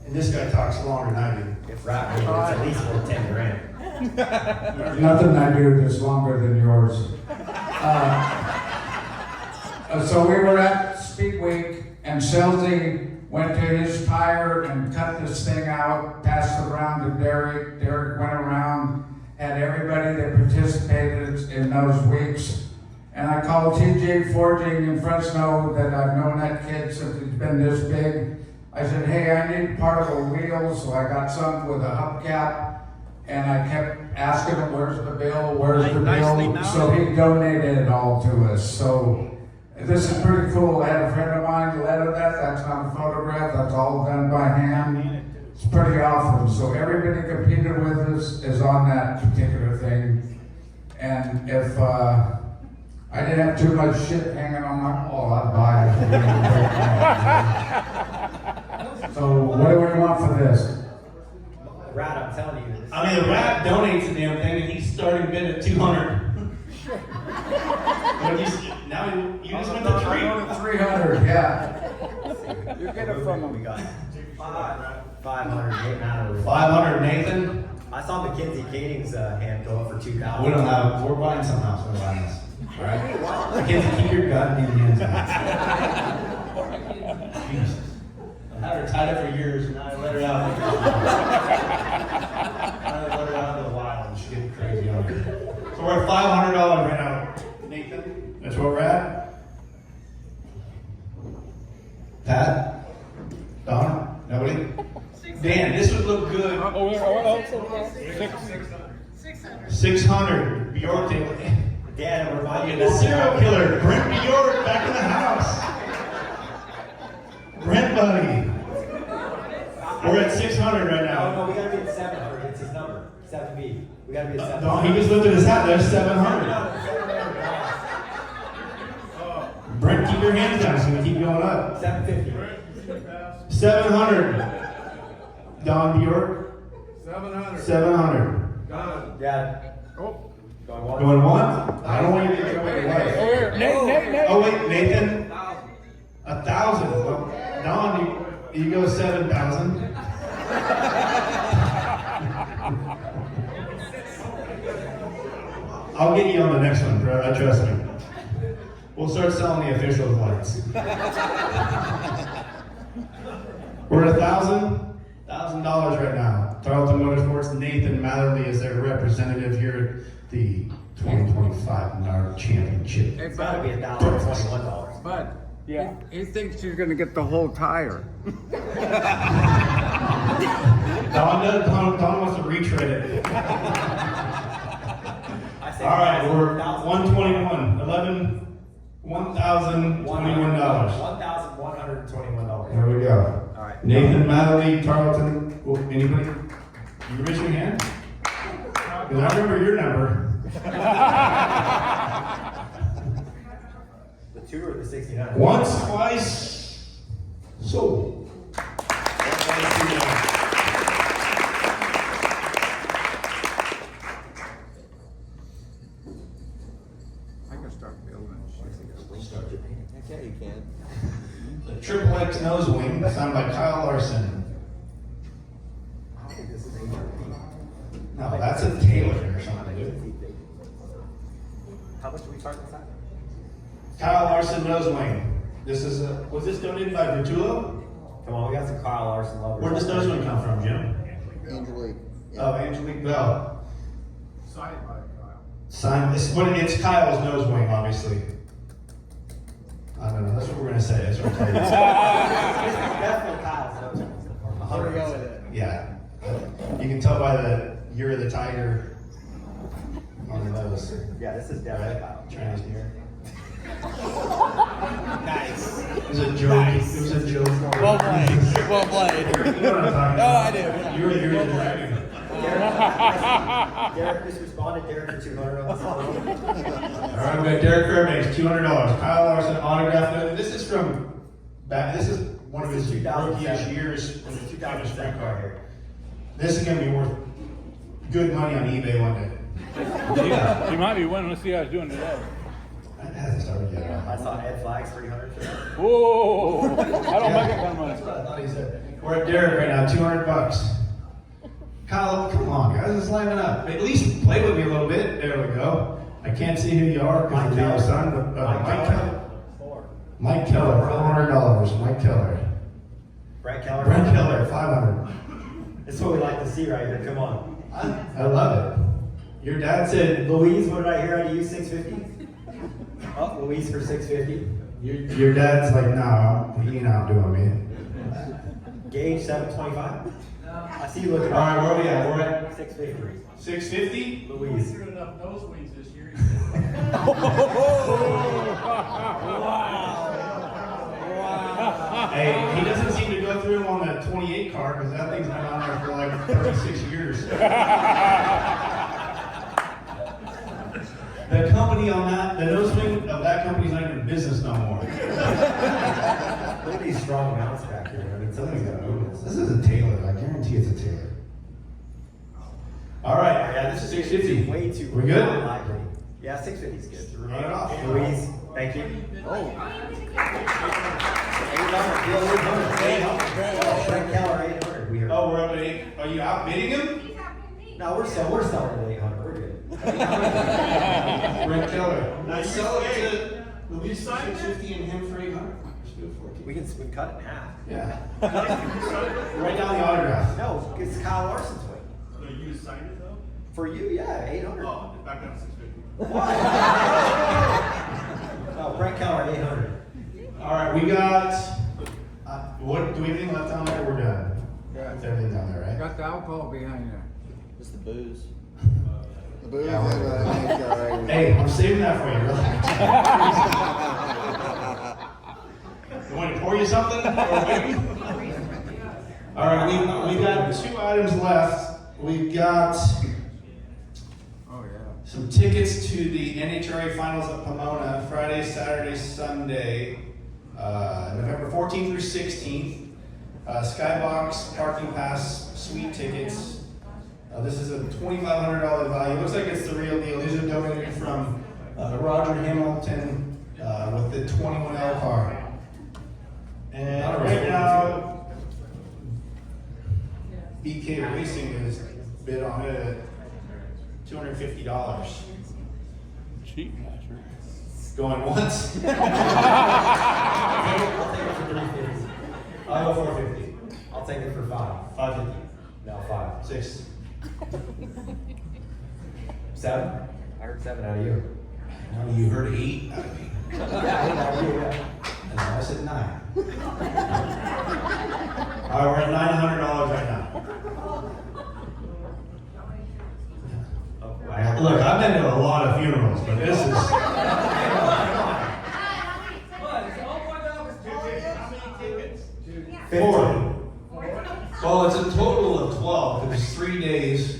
And this guy talks longer than I do. If rap it's at least worth 10 grand. There's nothing I do that's longer than yours. So we were at Speed Week, and Selzy went to his tire and cut this thing out, passed it around to Derek. Derek went around, had everybody that participated in those weeks. And I called TJ Forging in Fresno, that I've known that kid since he's been this big. I said, hey, I need part of the wheel, so I got some with a hubcap. And I kept asking him, where's the bill, where's the bill? So he donated it all to us. So this is pretty cool. I had a friend of mine letter that. That's not a photograph. That's all done by hand. It's pretty awesome. So everybody competed with us is on that particular thing. And if I didn't have too much shit hanging on my wall, I'd buy it. So what do we want for this? Rat, I'm telling you. I mean, the rat donates the damn thing, and he's starting bid at 200. Now you just went to 300, yeah. You get it from them. We got 500. 500, Nathan. I saw McKinsey Cating's hand go up for 2,000. We don't have. We're buying something else. We're buying this. All right. Mackenzie, keep your goddamn hands on. Jesus. I had her tied up for years, and I let her out. I let her out in the wild, and she's getting crazy on me. So we're at $500 right now. Nathan, that's where we're at. Pat? Don? Nobody? Dan, this would look good. 600. Bjork, Dan, we're buying the serial killer, Brent Bjork, back in the house. Brent buddy. We're at 600 right now. No, we gotta be at 700. It's his number. 7B. We gotta be at 7B. Don, he just lifted his hat. There's 700. Brent, keep your hands down so we keep going up. 750. 700. Don Bjork. 700. 700. Done. Yeah. Oh. Going once? I don't want you to give away your wife. Oh wait, Nathan. 1,000. Well, Don, you go 7,000. I'll get you on the next one, bro. Trust me. We'll start selling the official lights. We're at $1,000 right now. Tarleton Motorsports, Nathan Matherly is their representative here at the 2025 NARC Championship. It's gotta be $1,021. But yeah, he thinks he's gonna get the whole tire. Don wants to retread it. All right, we're 121. $1,021. $1,121. There we go. All right. Nathan Matherly, Tarleton. Well, anybody? You raise your hand? Because I remember your number. The 2 or the 69? Once, twice, sold. I can start building Okay, you can. The Triple X Nose Wing, signed by Kyle Larson. I think this is a ERP. No, that's a Taylor or something, dude. How much do we charge this at? Kyle Larson Nose Wing. This is was this donated by Vertulo? Come on, we got some Kyle Larson lovers. Where'd this nose wing come from, Jim? Angelique. Oh, Angelique Bell. Signed by Kyle. Signed. It's Kyle's nose wing, obviously. I don't know. That's what we're gonna say. That's what we're saying. Definitely Kyle's. There we go with it. Yeah. You can tell by the year of the tiger on the nose. Yeah, this is definitely Kyle. Chinese New Year. Nice. It was a joke. It was a joke. Well played. Well played. You know what I'm talking No, about. I do. You're the dragon. Derek just responded. Derek for 200 on the phone. All right, we got Derek Fairbanks, $200. Kyle Larson autograph note. This is from back. This is one of his rookie-ish years in the 2003 car here. This is gonna be worth good money on eBay one day. You might be winning. Let's see how he's doing today. That hasn't started yet. I saw Ed Flags 300. Whoa! I don't make that kind of money. That's what I thought he said. We're at Derek right now, $200. Kyle, come on, guys, let's liven up. At least play with me a little bit. There we go. I can't see who you are because of your son, but Mike Keller. Mike Keller, $400. Mike Keller. Brent Keller. Brent Keller, $500. That's what we like to see right here. Come on. I love it. Your dad said, Louise, what did I hear out of you? 650? Oh, Louise for 650. your dad's like, no, he ain't outdoing me. Gage 725. I see you looking. All right, where are we at? We're at 650. 650? Louise. Good enough nose wings this year. Hey, he doesn't seem to go through them on that 28 car because that thing's been on there for like 36 years. The company on that, the nose wing of that company's not even in business no more. Look at these strong mounts back here. I mean, somebody's got to move this. This is a Taylor. I guarantee it's a Taylor. All right, yeah, this is 650. Way too We good? lively. Yeah, 650 is good. Run it off. Louise, thank you. Oh. 800. Brent Keller, 800. We heard. Oh, we're up at 8. Are you outbidding him? No, we're selling at 800. We're good. Brent Keller. Let's sell it to Louise for 650 and him for 800. Let's do it for We can cut it in half. Yeah. Write down the autograph. No, it's Kyle Larson's way. So you signed it though? For you, yeah, 800. Oh, back down to 650. No, Brent Keller, 800. All right, we got. What do we have anything left down there? We're done. That's everything down there, right? Got the alcohol behind there. Just the booze. The booze and the Hey, I'm saving that for you. Relax. You want me to pour you something? Or wait? All right, we got 2 items left. We've got Oh, yeah. some tickets to the NHRA finals at Pomona, Friday, Saturday, Sunday, November 14th through 16th. Skybox parking pass suite tickets. This is a $2,500 value. Looks like it's the real deal. These are donated from Roger Hamilton with the 21L car. And right now, BK Racing is bid on it at $250. Cheap master. Going once? I'll take it for 350. I'll go 450. I'll take it for 5. 550. No, 5. 6. 7? I heard 7 out of you. No, you heard 8 out of me. And I said 9. All right, we're at $900 right now. Look, I've been to a lot of funerals, but this is. How many tickets? 4. Well, it's a total of 12. There's 3 days,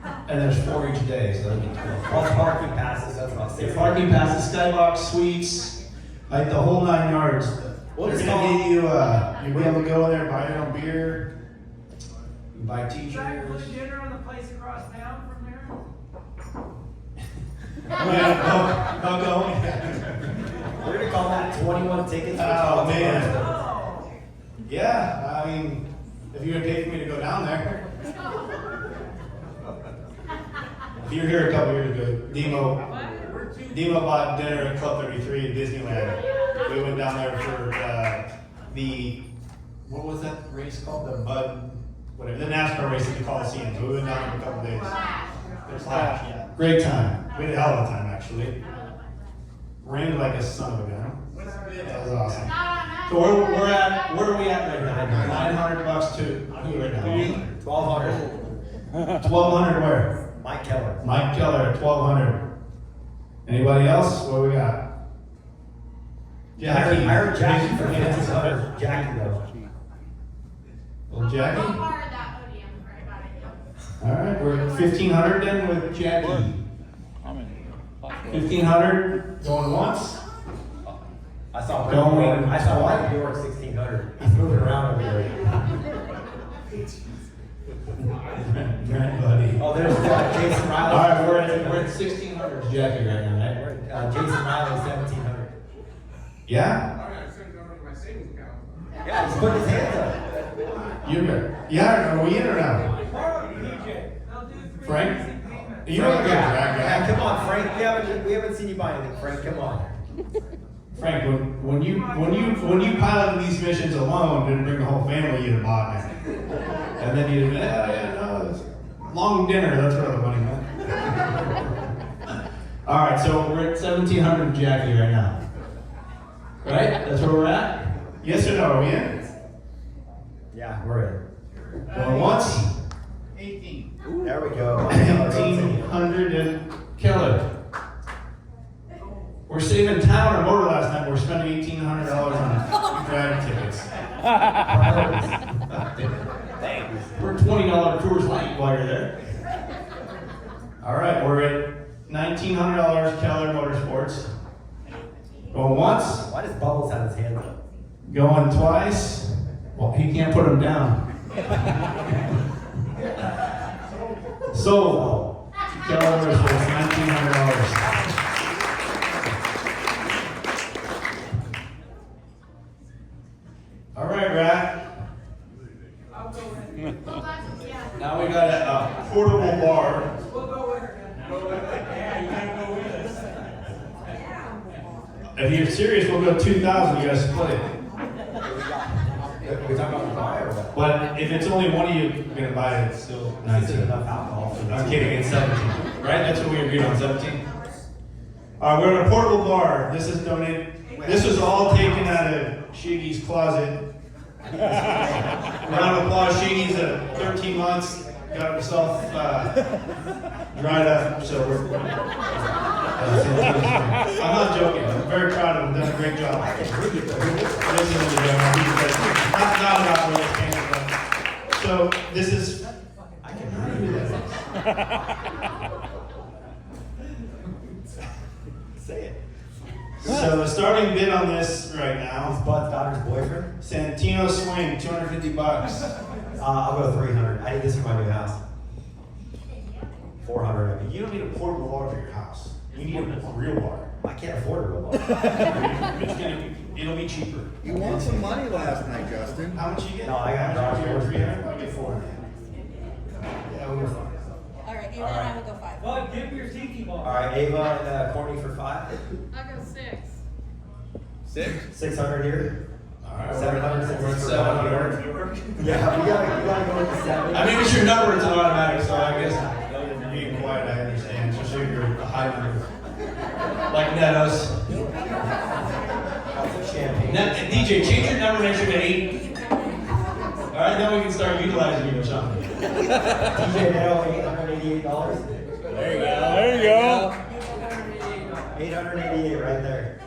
and there's 4 each day, so that'd be 12. Plus parking passes, that's what I The said. parking passes, skybox suites, like the whole 9 yards. What They're is gonna called- get you, you'll be able to go in there, buy your own beer, buy t-shirts. dinner on the place across town from there? Yeah, go. We're gonna call that 21 tickets. Oh, man. Yeah, I mean, if you're gonna pay for me to go down there. If you were here a couple years ago, Demo bought dinner at Club 33 in Disneyland. We went down there for what was that race called? The Bud, whatever, the NASCAR race at the Coliseum. So we went down there for a couple days. Flash, yeah. Great time. We had a hell of a time, actually. Rained like a son of a gun. That was awesome. So where are we at right now? $900 to who right now? 1,200. 1,200 where? Mike Keller. Mike Keller at 1,200. Anybody else? What do we got? Jackie. I heard Jackie for 1,500. Jackie though. Well, Jackie. I'll borrow that podium for everybody. All right, we're at 1,500 then with Jackie. 1,500 going once. I saw Going I saw twice. New York 1,600. He's moving around over there. Grant buddy. Oh, there's Jason Riley. All right, we're at 1,600 Jackie right now, right? Jason Riley 1,700. Yeah. I'm gonna send it over to my savings account. Yeah, he's putting his hands up. You yeah, are we in or not? Frank? You look good, Yeah, come on, Frank. We haven't seen you buy anything, Frank. Come on. Frank, when you piloted these missions alone, didn't bring the whole family, you'd have bought it. And then you'd have been, no, it's long dinner, that's where the money went. All right, so we're at 1,700 Jackie right now. Right? That's where we're at? Yes or no? Are we in? Yeah, we're in. Going once? 18. There we go. 1,800 and Keller. We're saving town or motor last night. We're spending $1,800 on driving tickets. For $20 Coors Light while you're there. All right, we're at $1,900 Keller Motorsports. Going once. Why does Bubbles have his hands up? Going twice. Well, he can't put them down. Sold. Keller Motorsports, $1,900. All right, Rat. Now we got a portable bar. If you're serious, we'll go 2,000. You guys split it. We talking about the buy or what? But if it's only one of you gonna buy it, it's still 19. Enough alcohol. I'm kidding. It's 17. Right? That's what we agreed on. 17. We're on a portable bar. This is donated. This was all taken out of Shiggy's closet. Round of applause. Shiggy's 13 months. Got himself dried up. So we're. I'm not joking. I'm very proud of him. Done a great job. Listen to the demo. Not about where this came from. So this is. I can read this. Say it. So the starting bid on this right now. Is Bud's daughter's boyfriend? Santino swing, $250. I'll go 300. I need this for my new house. 400. I mean, You don't need a portable bar for your house. You need a real bar. I can't afford a real bar. It'll be cheaper. You won some money last night, Justin. How much you get? No, I got garage doors. 300. I'll get 400. Yeah, we're fine. All right, All right. I will go 5. Bud, give me your tiki bar. All right, Ava and Courtney for 5. I'll go 6. 600 here. All right, 700 since we're at it's for 700. Yeah, you gotta go with the 7. I mean, it's your number, it's an automatic, so I guess you're being quiet, I understand, especially if you're a high number. Like Nettos. Champagne. DJ, change your number, make sure to 8. Alright, then we can start utilizing you or something. DJ Netto, $888. There you go. 888 right there.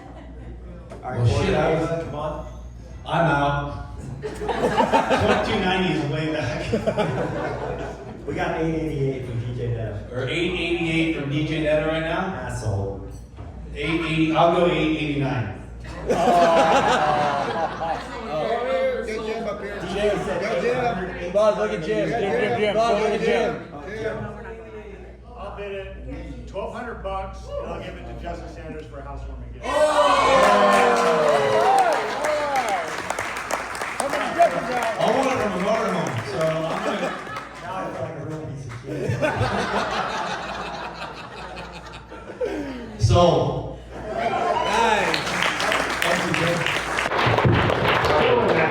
All right, Well, shit, Ava, come on. I'm out. 2290 is way back. We got 888 from DJ Netto. Or 888 from DJ Netto right now. Asshole. 880, I'll go 889. DJ said Go, Jim. Bud, look at Jim. Jim. Bud, look at Jim. I'll bid it $1,200 and I'll give it to Justice Sanders for a housewarming gift. I want it from a motorhome, so I'm gonna. Now I feel like a real piece of shit. Sold.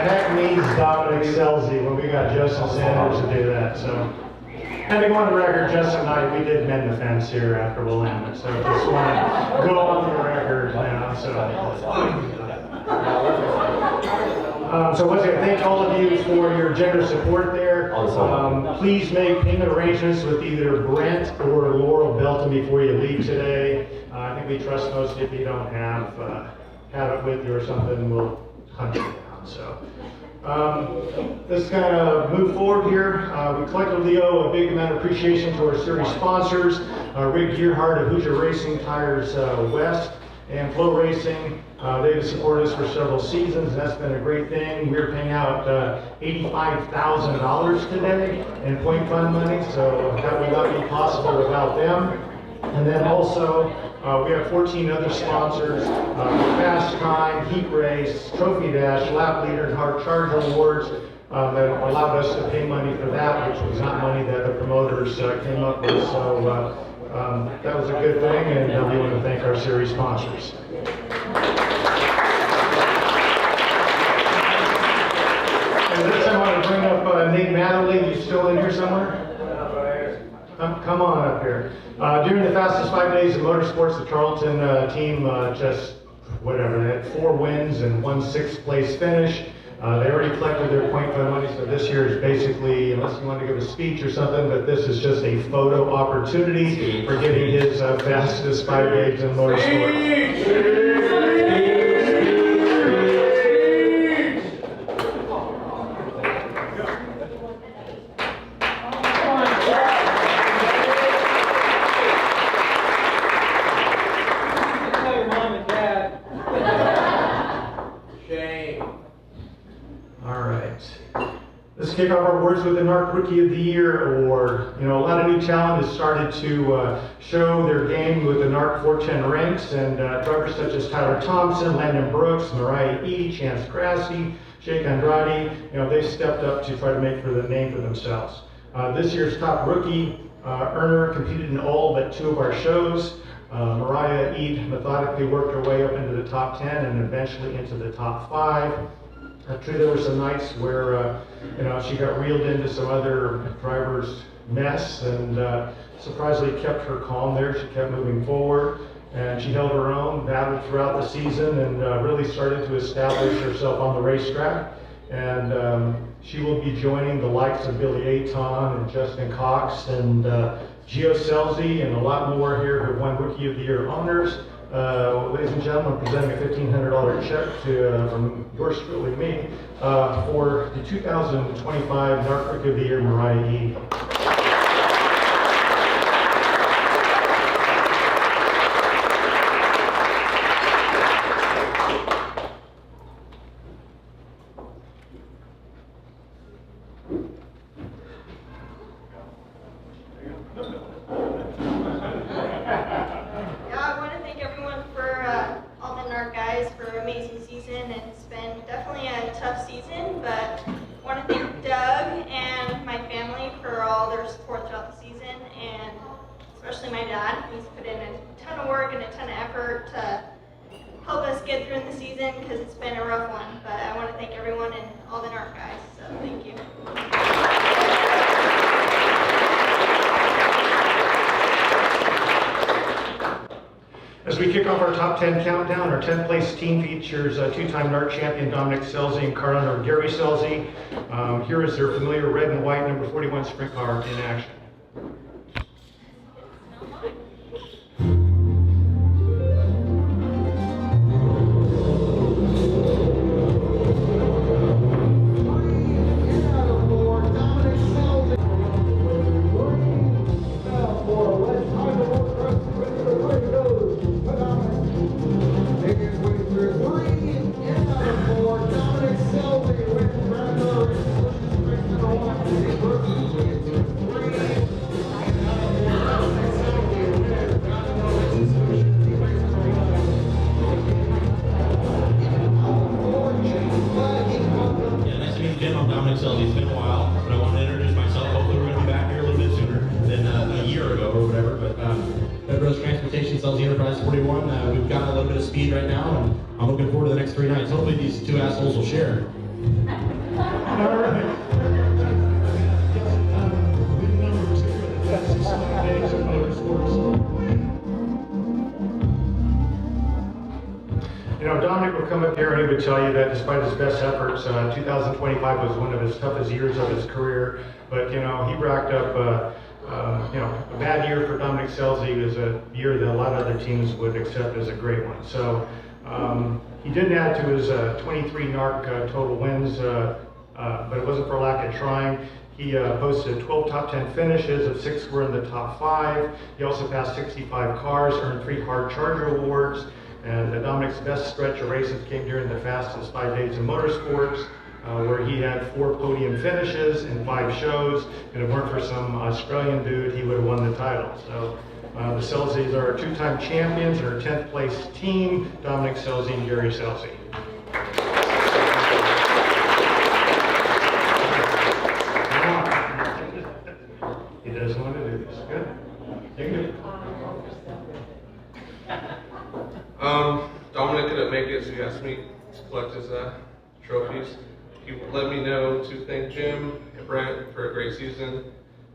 That means Dominic Selzy when we got Justin Sanders to do that. So, and to go on the record, Justin and I, we did mend the fence here after Willamette. So just want to go on the record now. So once again, thank all of you for your generous support there. Please make payment arrangements with either Brent or Laurel Belton before you leave today. I think we trust most of you don't have have it with you or something, we'll hunt you down. So let's kind of move forward here. We collectively owe a big amount of appreciation to our series sponsors, Rick Gearhart of Hoosier Racing Tires West and Flow Racing. They've supported us for several seasons, and that's been a great thing. We're paying out $85,000 today in point fund money, so that would not be possible without them. And then also, we have 14 other sponsors, Fast Time, Heat Race, Trophy Dash, Lap Leader, and Hard Charge Awards that allowed us to pay money for that, which was not money that the promoters came up with. So that was a good thing, and we want to thank our series sponsors. And this time I want to bring up Nate Mattingly. You still in here somewhere? Come on up here. During the fastest 5 days of motorsports, the Charlton team just, whatever, they had 4 wins and 1 6th place finish. They already collected their point fund money, so this year is basically, unless you want to give a speech or something, but this is just a photo opportunity for getting his fastest 5 days in motorsport. Kick off our awards with the NARC Rookie of the Year Award. You know, a lot of new talent has started to show their game with the NARC 410 ranks, and drivers such as Tyler Thompson, Landon Brooks, Mariah E., Chance Grassi, Jake Andrade, you know, they stepped up to try to make for the name for themselves. This year's top rookie earner competed in all but 2 of our shows. Mariah E. methodically worked her way up into the top 10 and eventually into the top 5. True, there were some nights where you know, she got reeled into some other drivers' mess, and surprisingly kept her calm there. She kept moving forward, and she held her own, battled throughout the season, and really started to establish herself on the racetrack. And she will be joining the likes of Billy Aton and Justin Cox and Gio Selzy and a lot more here who have won Rookie of the Year honors. Ladies and gentlemen, I'm presenting a $1,500 check from yours truly, me, for the 2025 NARC Rookie of the Year, Mariah E. As we kick off our top 10 countdown, our 10th place team features 2-time NARC champion Dominic Selzy and car owner Gary Selzy. Here is their familiar red and white number 41 sprint car in action. Tell you that despite his best efforts, 2025 was one of his toughest years of his career. But you know, he racked up you know, a bad year for Dominic Selzy. It was a year that a lot of other teams would accept as a great one. So He didn't add to his 23 NARC total wins, but it wasn't for lack of trying. He posted 12 top 10 finishes, of 6 were in the top 5. He also passed 65 cars, earned 3 hard charger awards, and Dominic's best stretch of races came during the fastest 5 days in motorsports, where he had 4 podium finishes in 5 shows, and if it weren't for some Australian dude, he would have won the title. So the Selzies are 2-time champions and our 10th place team, Dominic Selzy and Gary Selzy. He doesn't want to do this. Good. You can do it. Dominic couldn't make it, so he asked me to collect his trophies. He let me know to thank Jim and Brent for a great season.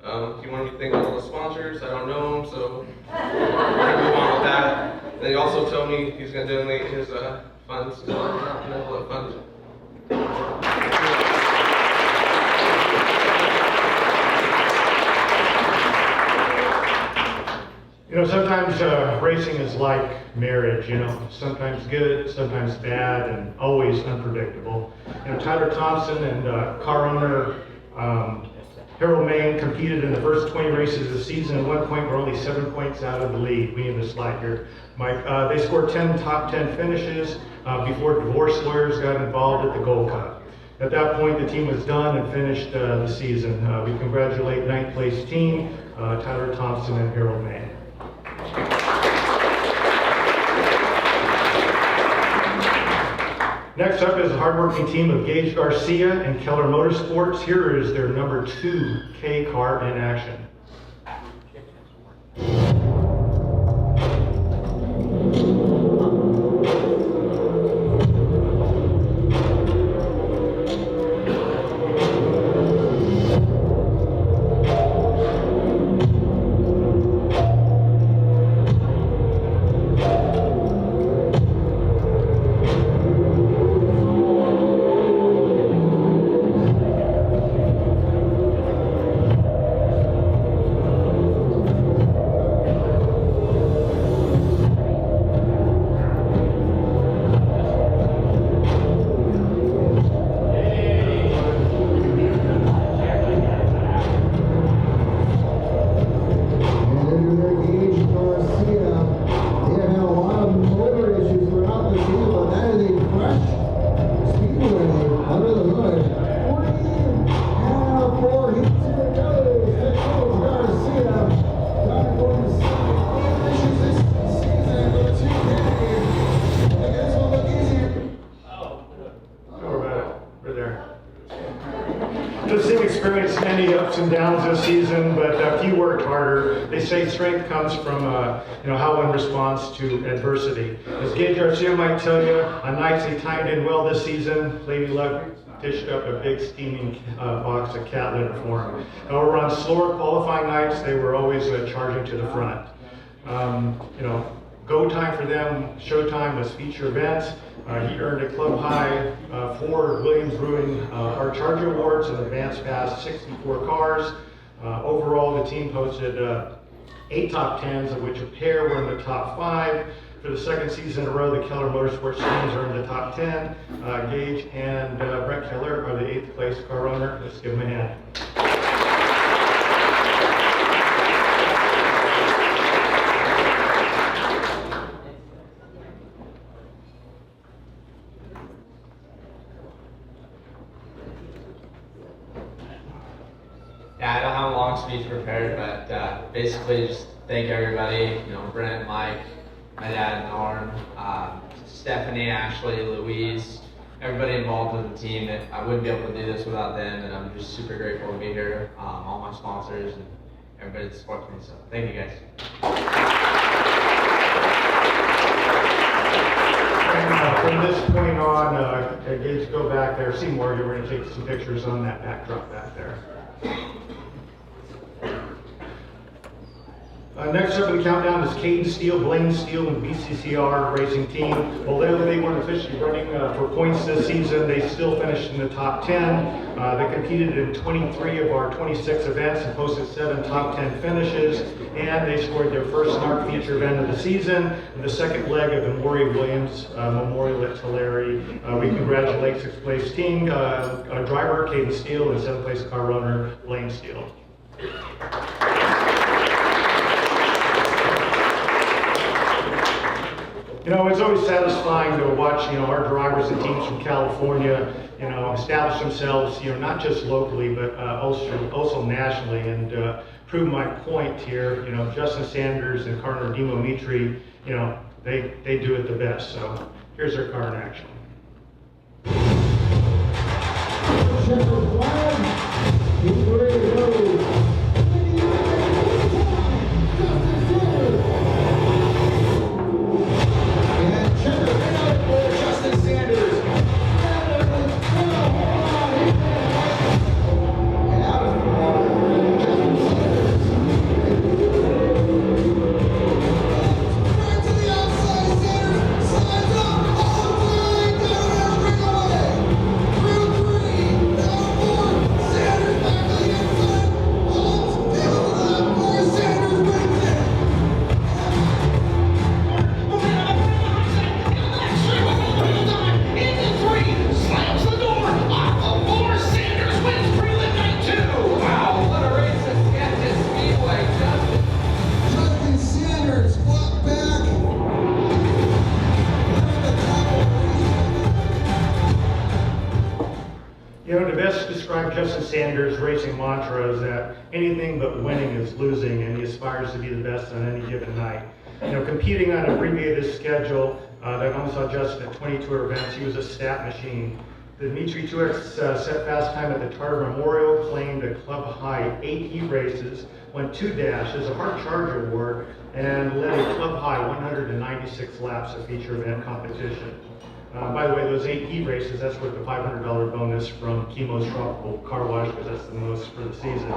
He wanted me to thank all the sponsors. I don't know them, so we're going to move on with that. Then he also told me he's going to donate his funds to the fund. You know, sometimes racing is like marriage, you know, sometimes good, sometimes bad, and always unpredictable. You know, Tyler Thompson and car owner Harold Main competed in the first 20 races of the season. At one point, we're only 7 points out of the lead. We need to slide here, Mike. They scored 10 top 10 finishes before divorce lawyers got involved at the Gold Cup. At that point, the team was done and finished the season. We congratulate 9th place team, Tyler Thompson and Harold Main. Next up is a hardworking team of Gage Garcia and Keller Motorsports. Here is their number 2 K car in action. Experienced many ups and downs this season, but if you worked harder, they say strength comes from how one responds to adversity. As Gage Garcia might tell you, on nights he timed in well this season, Lady Luck dished up a big steaming box of cat litter for him. However, on slower qualifying nights, they were always charging to the front. Go time for them, showtime was feature events. He earned a club high 4 Williams Brewing Hard Charger Awards and advanced past 64 cars. Overall, the team posted 8 top 10s, of which a pair were in the top 5. For the second season in a row, the Keller Motorsports teams are in the top 10. Gage and Brett Keller are the 8th place car owner. Let's give them a hand. Yeah, I don't have a long speech prepared, but basically just thank everybody, Brent, Mike, my dad, Norm, Stephanie, Ashley, Louise, everybody involved with the team. I wouldn't be able to do this without them, and I'm just super grateful to be here. All my sponsors and everybody that supports me, so thank you guys. And from this point on, Gage, go back there. Seymour, you're going to take some pictures on that backdrop back there. Next up in the countdown is Caden Steele, Blaine Steele, and BCCR Racing Team. Although they weren't officially running for points this season, they still finished in the top 10. They competed in 23 of our 26 events and posted 7 top 10 finishes, and they scored their first NARC feature event of the season, the second leg of the Maury Williams Memorial at Tulare. We congratulate 6th place team driver Caden Steele and 7th place car runner Blaine Steele. You know, it's always satisfying to watch, our drivers and teams from California, establish themselves, not just locally, but also nationally, and prove my point here. Justin Sanders and car runner Dimo Mitri, they do it the best. So here's their car in action. To best describe Justin Sanders' racing mantra is that anything but winning is losing, and he aspires to be the best on any given night. Competing on an abbreviated schedule that only saw Justin at 22 events, he was a stat machine. The Mitri 2X set fast time at the Tartar Memorial, claimed a club high 8 heat races, won 2 dashes, a hard charge award, and led a club high 196 laps of feature event competition. By the way, those 8 heat races, that's worth the $500 bonus from Chemo's Tropical Car Wash, because that's the most for the season.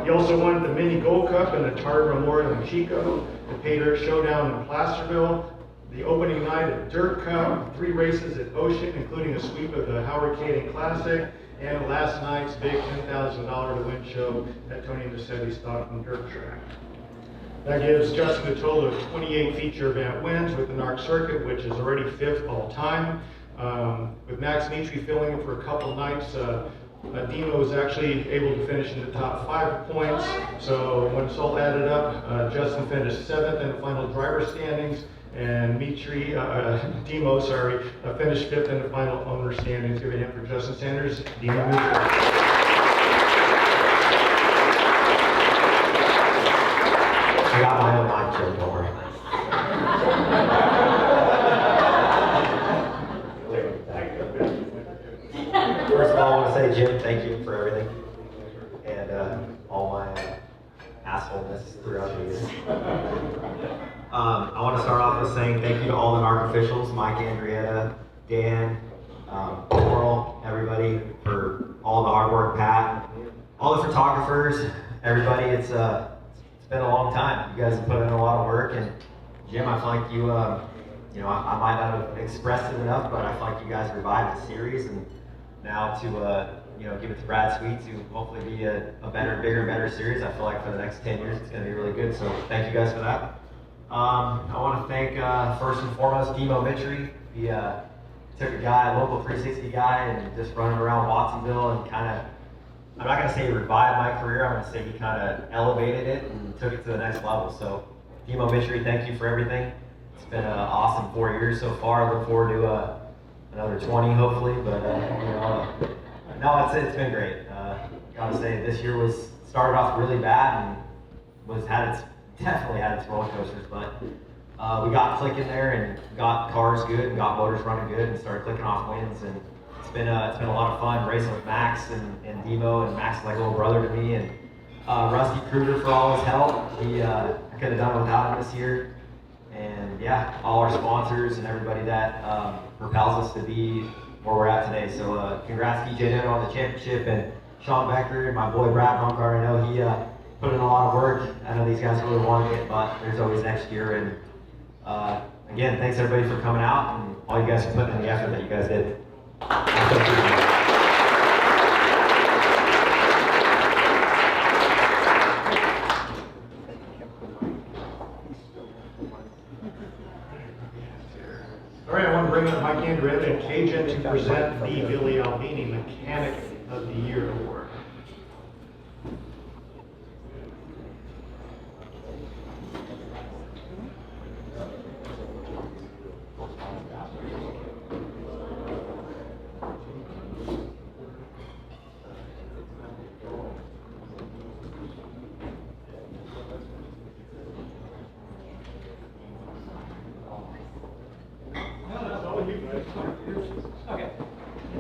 He also won the Mini Gold Cup and the Tartar Memorial in Chico, the Pay Dirt Showdown in Placerville, the opening night at Dirt Cup, 3 races at Ocean, including a sweep of the Howard Kading Classic, and last night's big $10,000 to win show at Tony Massetti's Stockton Dirt Track. That gives Justin a total of 28 feature event wins with the NARC circuit, which is already 5th all time. With Max Mitri filling in for a couple nights, Dimo was actually able to finish in the top 5 points. So when it's all added up, Justin finished 7th in the final driver standings, and Dimo, finished 5th in the final owner standings. Give it a hand for Justin Sanders, Dimo Mitri. I got my own mind joke, don't worry. First of all, I want to say, Jim, thank you for everything. And all my assholeness throughout the years. I want to start off with saying thank you to all the NARC officials, Mike, Andrietta, Dan, Coral, everybody, for all the hard work, Pat, all the photographers, everybody. It's been a long time. You guys have put in a lot of work, and Jim, I feel like you, I might not have expressed it enough, but I feel like you guys revived the series, and now to, give it to Brad Sweet to hopefully be a better, bigger, better series. I feel like for the next 10 years, it's going to be really good. So thank you guys for that. I want to thank first and foremost Dimo Mitri. He took a local 360 guy, and just running around Watsonville and kind of, I'm not going to say he revived my career, I'm going to say he kind of elevated it and took it to the next level. So, Dimo Mitri, thank you for everything. It's been an awesome 4 years so far. I look forward to another 20 hopefully, but no, it's been great. Gotta say, this year started off really bad and definitely had its roller coasters, but we got clicking there and got cars good and got motors running good and started clicking off wins, and it's been a lot of fun racing with Max and Dimo, and Max is like a little brother to me, and Rusty Kruger for all his help. I could have done without him this year, and yeah, all our sponsors and everybody that propels us to be where we're at today. So congrats DJ Neno on the championship, and Sean Becker and my boy Brad Bumgar. I know put in a lot of work. I know these guys really wanted it, but there's always next year. And again, thanks everybody for coming out and all you guys for putting in the effort that you guys did. All right, I want to bring up Mike Andretti and Cajun to present the Billy Albini Mechanic of the Year Award.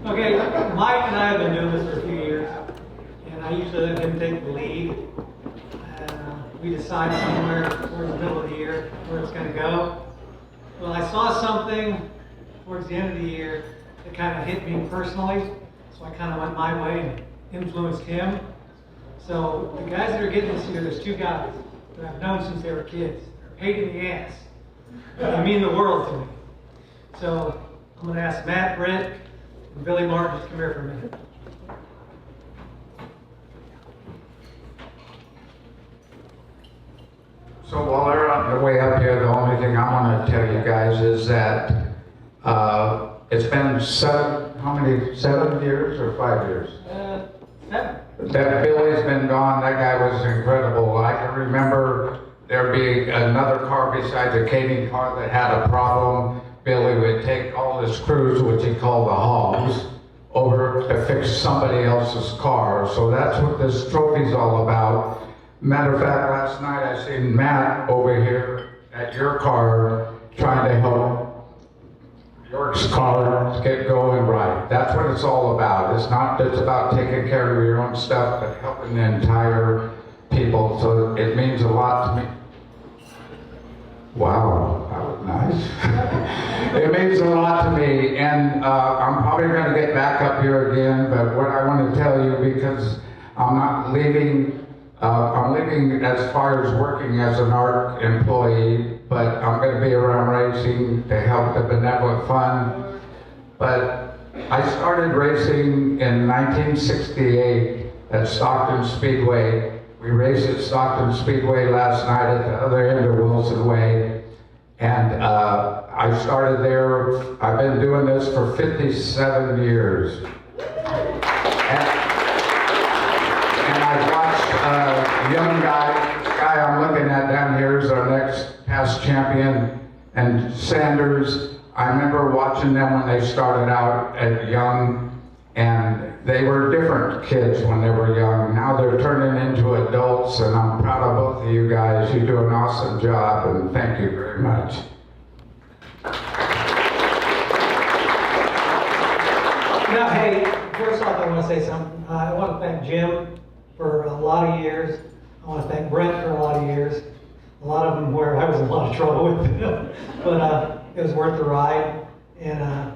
Okay, Mike and I have been doing this for a few years, and I usually let him take the lead. We decide somewhere towards the middle of the year where it's going to go. Well, I saw something towards the end of the year that kind of hit me personally, so I kind of went my way and influenced him. So the guys that are getting this year, there's two guys that I've known since they were kids. They're a pain in the ass. They mean the world to me. So I'm going to ask Matt, Brent, and Billy Martin to come here for a minute. So while they're on the way up here, the only thing I want to tell you guys is that it's been 7 years or 5 years? 7. That Billy's been gone. That guy was incredible. I can remember there being another car besides a Katie car that had a problem. Billy would take all his crews, which he called the hogs, over to fix somebody else's car. So that's what this trophy's all about. Matter of fact, last night I seen Matt over here at your car trying to help York's car get going right. That's what it's all about. It's not just about taking care of your own stuff, but helping the entire people. So it means a lot to me. Wow, that was nice. It means a lot to me, and I'm probably going to get back up here again, but what I want to tell you, because I'm not leaving, I'm leaving as far as working as an NARC employee, but I'm going to be around racing to help the benevolent fund. But I started racing in 1968 at Stockton Speedway. We raced at Stockton Speedway last night at the other end of Wilson Way. And I started there. I've been doing this for 57 years. And I've watched a young guy, this guy I'm looking at down here is our next past champion, and Sanders. I remember watching them when they started out at young, and they were different kids when they were young. Now they're turning into adults, and I'm proud of both of you guys. You do an awesome job, and thank you very much. Now, hey, first off, I want to say something. I want to thank Jim for a lot of years. I want to thank Brent for a lot of years. A lot of them where I was in a lot of trouble with them, but it was worth the ride. And I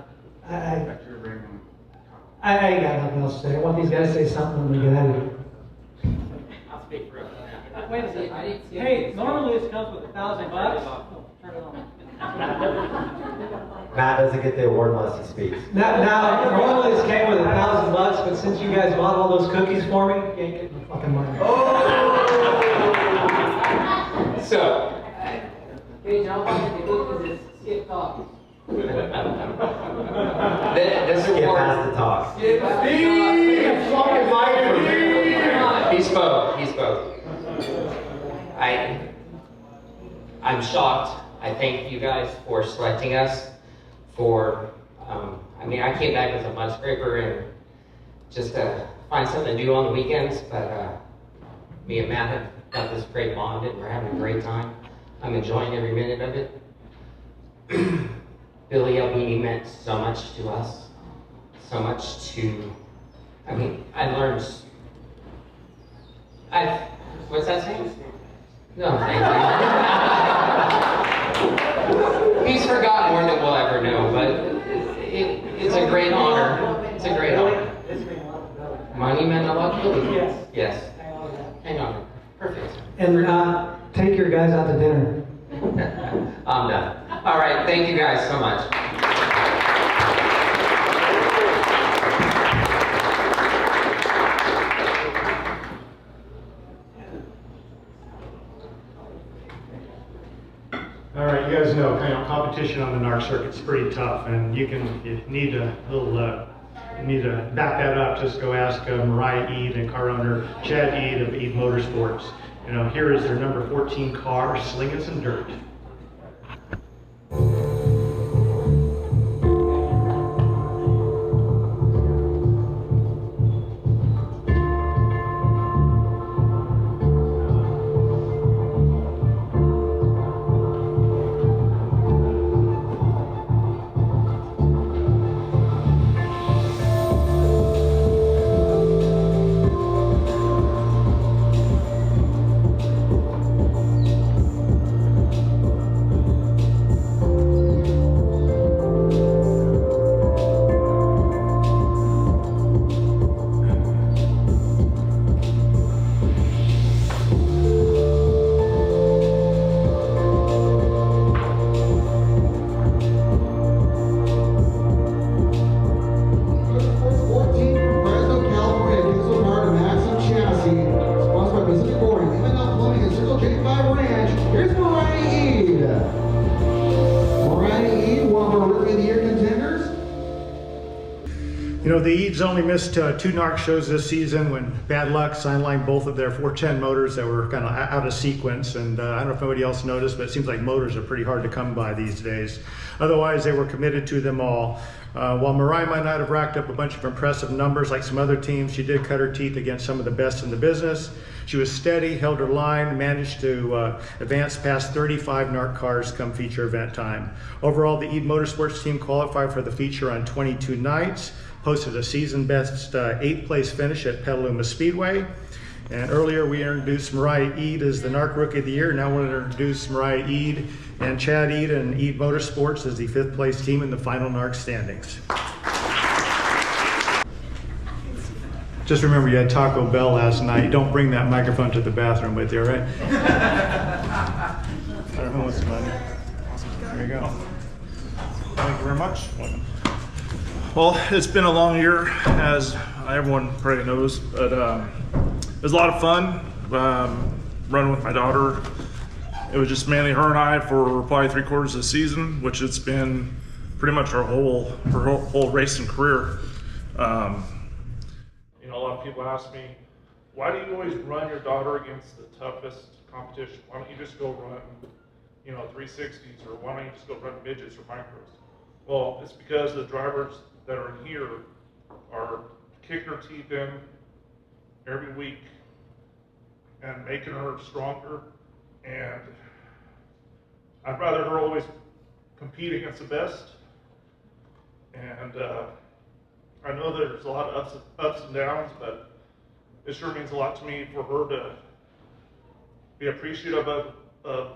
ain't got nothing else to say. I want these guys to say something when we get out of here. I'll speak for Wait a second. Hey, normally this comes with $1,000. Oh, turn it on. Matt doesn't get the award unless he speaks. Now, normally this came with $1,000, but since you guys bought all those cookies for me, you ain't getting my fucking money. So, Hey, John, the cookies is skip coffee. this Get award, past the talk. he spoke. I'm shocked. I thank you guys for selecting us for, I came back as a mud scraper and just to find something to do on the weekends, but me and Matt have got this great bond and we're having a great time. I'm enjoying every minute of it. Billy Albini meant so much to us, so much to, I learned, what's that saying? No, thank you. He's forgot more than we'll ever know, but it's a great honor. It's a great honor. Money meant a lot to Billy. Yes. Yes. Hang on. Perfect. And take your guys out to dinner. I'm done. All right, thank you guys so much. All right, you guys know, competition on the NARC circuit's pretty tough, and you need to back that up. Just go ask Mariah Eid and car owner Chad Eid of Eid Motorsports. Here is their number 14 car, slinging some dirt. The Eids only missed 2 NARC shows this season when bad luck sidelined both of their 410 motors that were kind of out of sequence. And I don't know if anybody else noticed, but it seems like motors are pretty hard to come by these days. Otherwise, they were committed to them all. While Mariah might not have racked up a bunch of impressive numbers like some other teams, she did cut her teeth against some of the best in the business. She was steady, held her line, managed to advance past 35 NARC cars come feature event time. Overall, the Eid Motorsports team qualified for the feature on 22 nights. Posted a season best 8th place finish at Petaluma Speedway. And earlier we introduced Mariah Eid as the NARC Rookie of the Year. Now we're going to introduce Mariah Eid and Chad Eid and Eid Motorsports as the 5th place team in the final NARC standings. Just remember you had Taco Bell last night. Don't bring that microphone to the bathroom with you, right? I don't know what's the money. There you go. Thank you very much. Well, it's been a long year, as everyone probably knows, but it was a lot of fun running with my daughter. It was just mainly her and I for probably 3/4 of the season, which it's been pretty much her whole racing career. A lot of people ask me, why do you always run your daughter against the toughest competition? Why don't you just go run, 360s, or why don't you just go run midgets or micros? Well, it's because the drivers that are in here are kicking her teeth in every week and making her stronger. And I'd rather her always compete against the best. And I know there's a lot of ups and downs, but it sure means a lot to me for her to be appreciative of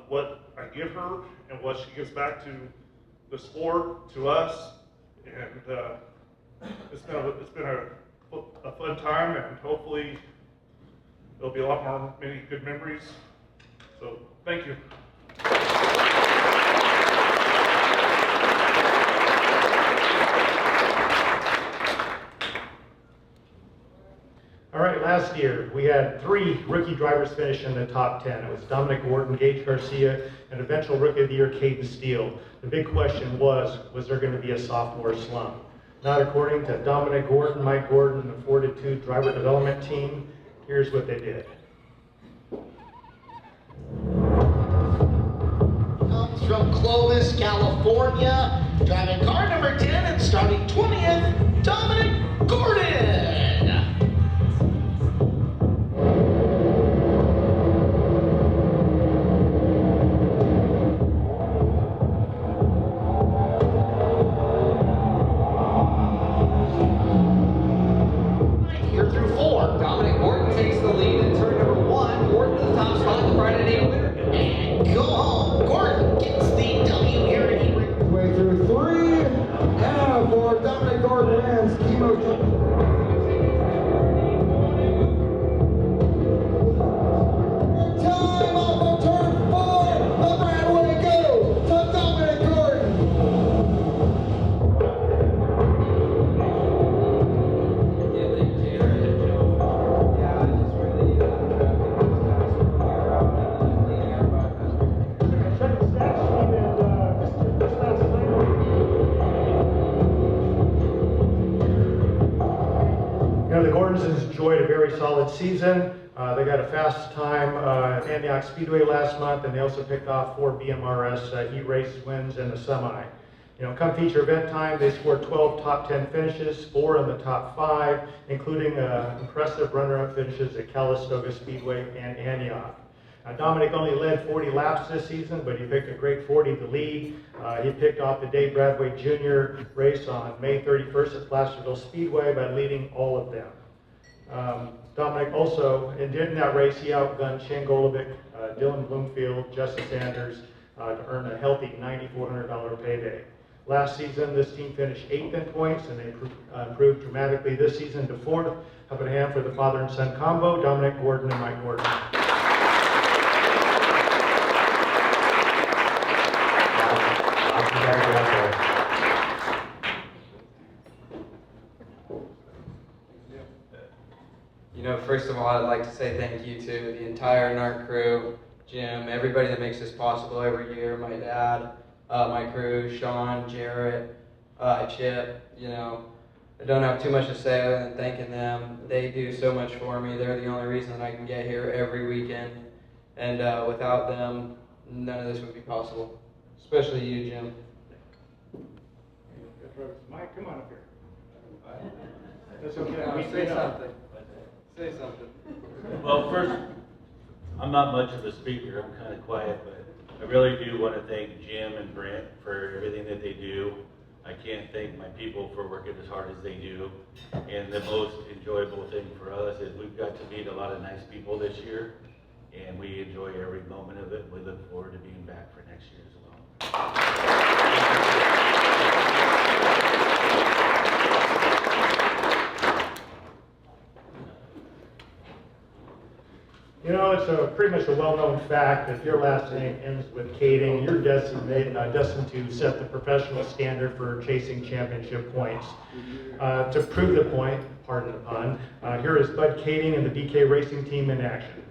what I give her and what she gives back to the sport, to us. And it's been a fun time, and hopefully there'll be many good memories. So thank you. All right, last year we had 3 rookie drivers finish in the top 10. It was Dominic Gordon, Gage Garcia, and eventual Rookie of the Year, Caden Steele. The big question was there going to be a sophomore slump? Not according to Dominic Gordon, Mike Gordon, and the Fortitude driver development team. Here's what they did. Comes from Clovis, California, driving car number 10 and starting 20th, Dominic Gordon. Dominic Gordon takes the lead in turn number 1. Gordon to the top spot in the Friday night winner. And go home. Gordon gets the W here at Hebrew. Way through 3. And for Dominic Gordon wins, Chemo. Time! very solid season. They got a fast time at Antioch Speedway last month, and they also picked off 4 BMRS heat race wins in the semi. Come feature event time, they scored 12 top 10 finishes, 4 in the top 5, including impressive runner-up finishes at Calistoga Speedway and Antioch. Dominic only led 40 laps this season, but he picked a great 40 to lead. He picked off the Dave Bradway Jr. race on May 31st at Placerville Speedway by leading all of them. Dominic also, in that race, he outgunned Shane Golovic, Dylan Bloomfield, Justin Sanders to earn a healthy $9,400 payday. Last season, this team finished 8th in points, and they improved dramatically this season to 4th. Up in a hand for the father and son combo, Dominic Gordon and Mike Gordon. First of all, I'd like to say thank you to the entire NARC crew, Jim, everybody that makes this possible every year, my dad, my crew, Sean, Jarrett, Chip. I don't have too much to say other than thanking them. They do so much for me. They're the only reason that I can get here every weekend. And without them, none of this would be possible. Especially you, Jim. Mike, come on up here. That's okay. Say something. Say something. Well, first, I'm not much of a speaker. I'm kind of quiet, but I really do want to thank Jim and Brent for everything that they do. I can't thank my people for working as hard as they do. And the most enjoyable thing for us is we've got to meet a lot of nice people this year, and we enjoy every moment of it. We look forward to being back for next year as well. It's pretty much a well-known fact that if your last name ends with Kading, you're destined to set the professional standard for chasing championship points. To prove the point, pardon the pun, here is Bud Kading and the BK Racing Team in action.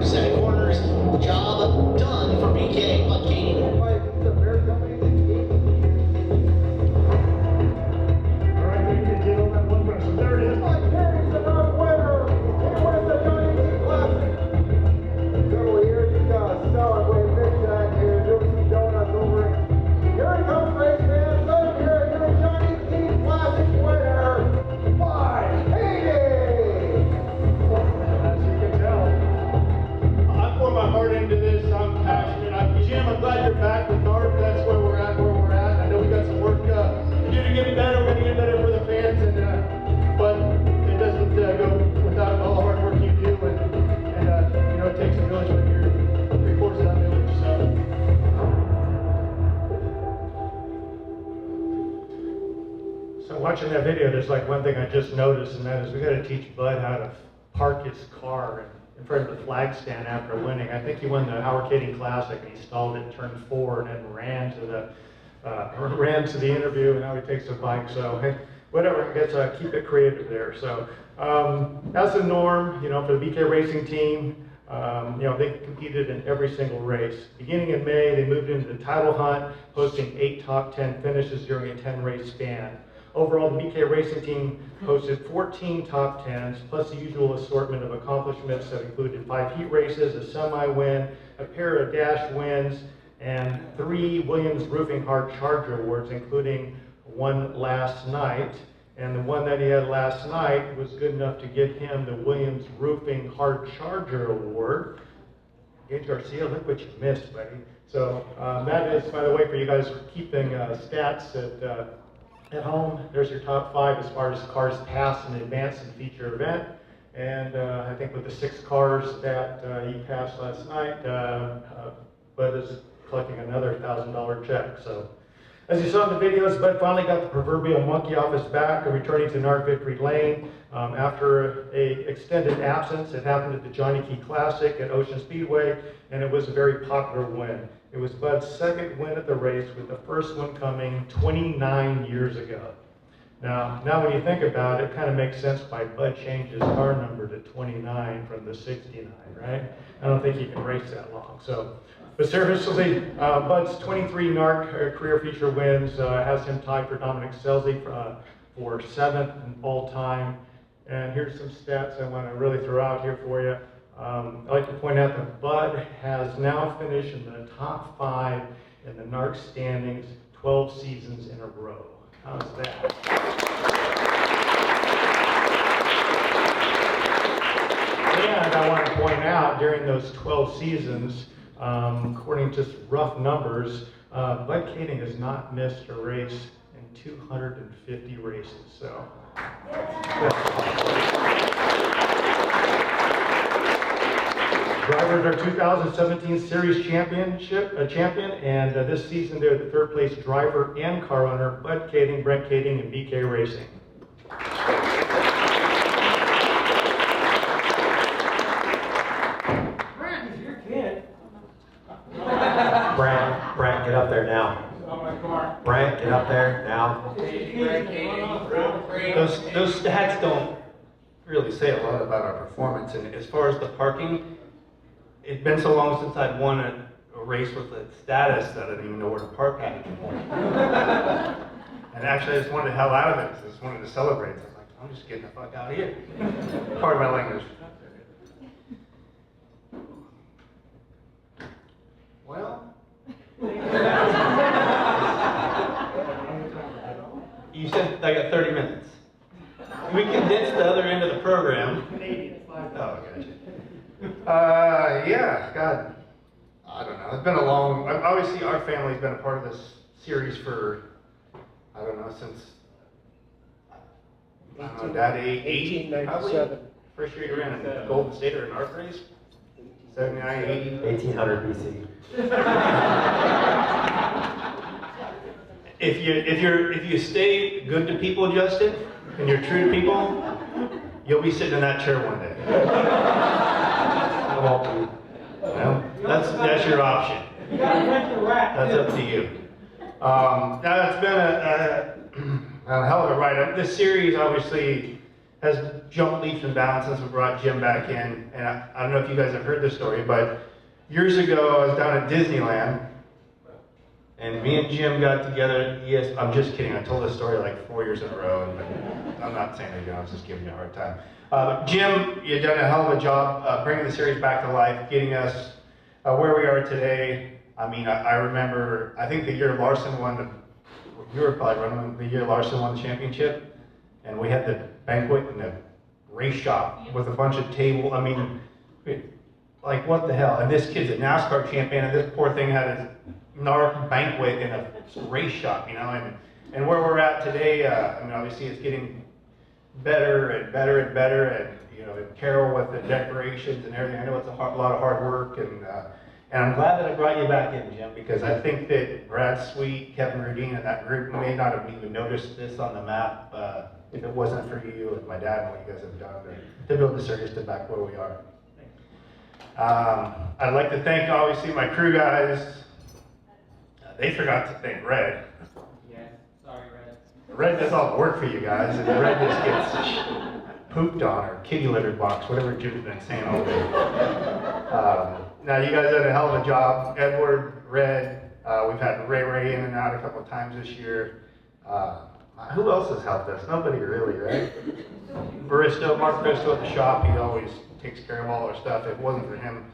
Set corners, job done for BK, Bud Kading. Jim, I'm glad you're back with NARC. That's where we're at. I know we got some work to do to get better. We're going to get better for the fans, but it doesn't go without all the hard work you do. And it takes a village when you're 3/4 of that village. So watching that video, there's like one thing I just noticed, and that is we got to teach Bud how to park his car in front of the flag stand after winning. I think he won the Howard Kading Classic, and he stalled it, turned 4, and then ran to the interview, and now he takes a bike. So hey, whatever, I guess keep it creative there. So that's the norm, for the BK Racing Team. They competed in every single race. Beginning in May, they moved into the title hunt, posting 8 top 10 finishes during a 10-race span. Overall, the BK Racing Team posted 14 top 10s, plus the usual assortment of accomplishments that included 5 heat races, a semi-win, a pair of dash wins, and 3 Williams Roofing Hard Charger awards, including one last night. And the one that he had last night was good enough to get him the Williams Roofing Hard Charger award. Gage Garcia, look what you missed, buddy. So that is, by the way, for you guys keeping stats at home, there's your top 5 as far as cars passed in the advanced and feature event. And I think with the 6 cars that he passed last night, Bud is collecting another $1,000 check. So, as you saw in the videos, Bud finally got the proverbial monkey off his back, returning to NARC Victory Lane after an extended absence. It happened at the Johnny Key Classic at Ocean Speedway, and it was a very popular win. It was Bud's second win at the race, with the first one coming 29 years ago. Now when you think about it, it kind of makes sense why Bud changed his car number to 29 from the 69, right? I don't think he can race that long. So, but seriously, Bud's 23 NARC career feature wins has him tied for Dominic Selzy for 7th all time. And here's some stats I want to really throw out here for you. I'd like to point out that Bud has now finished in the top 5 in the NARC standings 12 seasons in a row. How's that? And I want to point out, during those 12 seasons, according to rough numbers, Bud Kading has not missed a race in 250 races. So. Drivers are 2017 Series champion, and this season they're the 3rd place driver and car owner, Bud Kading, Brent Kading, and BK Racing. Brent is your kid. Brent, get up there now. Brent, get up there now. Those stats don't really say a lot about our performance. And as far as the parking, it's been so long since I'd won a race with a status that I didn't even know where to park at anymore. And actually, I just wanted the hell out of it, because I just wanted to celebrate. So I was like, I'm just getting the fuck out of here. Pardon my language. Well, you said I got 30 minutes. We condensed the other end of the program. Oh, gotcha. Yeah, God, I don't know. It's been a long, obviously our family's been a part of this series for, I don't know, since, I don't know, Dad, 1897. First year you ran a Golden State or an ARC race? 79, 80? 1800 BC. If you stay good to people, Justin, and you're true to people, you'll be sitting in that chair one day. Well, that's your option. You gotta rent the rack. That's up to you. Now it's been a hell of a ride. This series obviously has jumped leaps and bounds since we brought Jim back in. And I don't know if you guys have heard this story, but years ago I was down at Disneyland, and me and Jim got together. Yes, I'm just kidding. I told this story like 4 years in a row, and I'm not saying that, I was just giving you a hard time. Jim, you've done a hell of a job bringing the series back to life, getting us where we are today. I mean, I remember, I think the year Larson won you were probably running the year Larson won the championship, and we had the banquet in the race shop with a bunch of tables. I mean, like what the hell? And this kid's a NASCAR champion, and this poor thing had his NARC banquet in a race shop, you know, and where we're at today, I mean, obviously it's getting better and better and better, and you know, Carol with the decorations and everything. I know it's a lot of hard work, and I'm glad that I brought you back in, Jim, because I think that Brad Sweet, Kevin Rudine, and that group may not have even noticed this on the map if it wasn't for you and my dad and what you guys have done to build the series to back where we are. I'd like to thank, obviously, my crew guys. They forgot to thank Red. Yeah, sorry, Red. Red does all the work for you guys, and Red just gets pooped on or kitty litter box, whatever Jim's been saying all day. Now, you guys did a hell of a job. Edward, Red, we've had Ray in and out a couple of times this year. Who else has helped us? Nobody really, right? Mark Bristow at the shop, he always takes care of all our stuff. If it wasn't for him,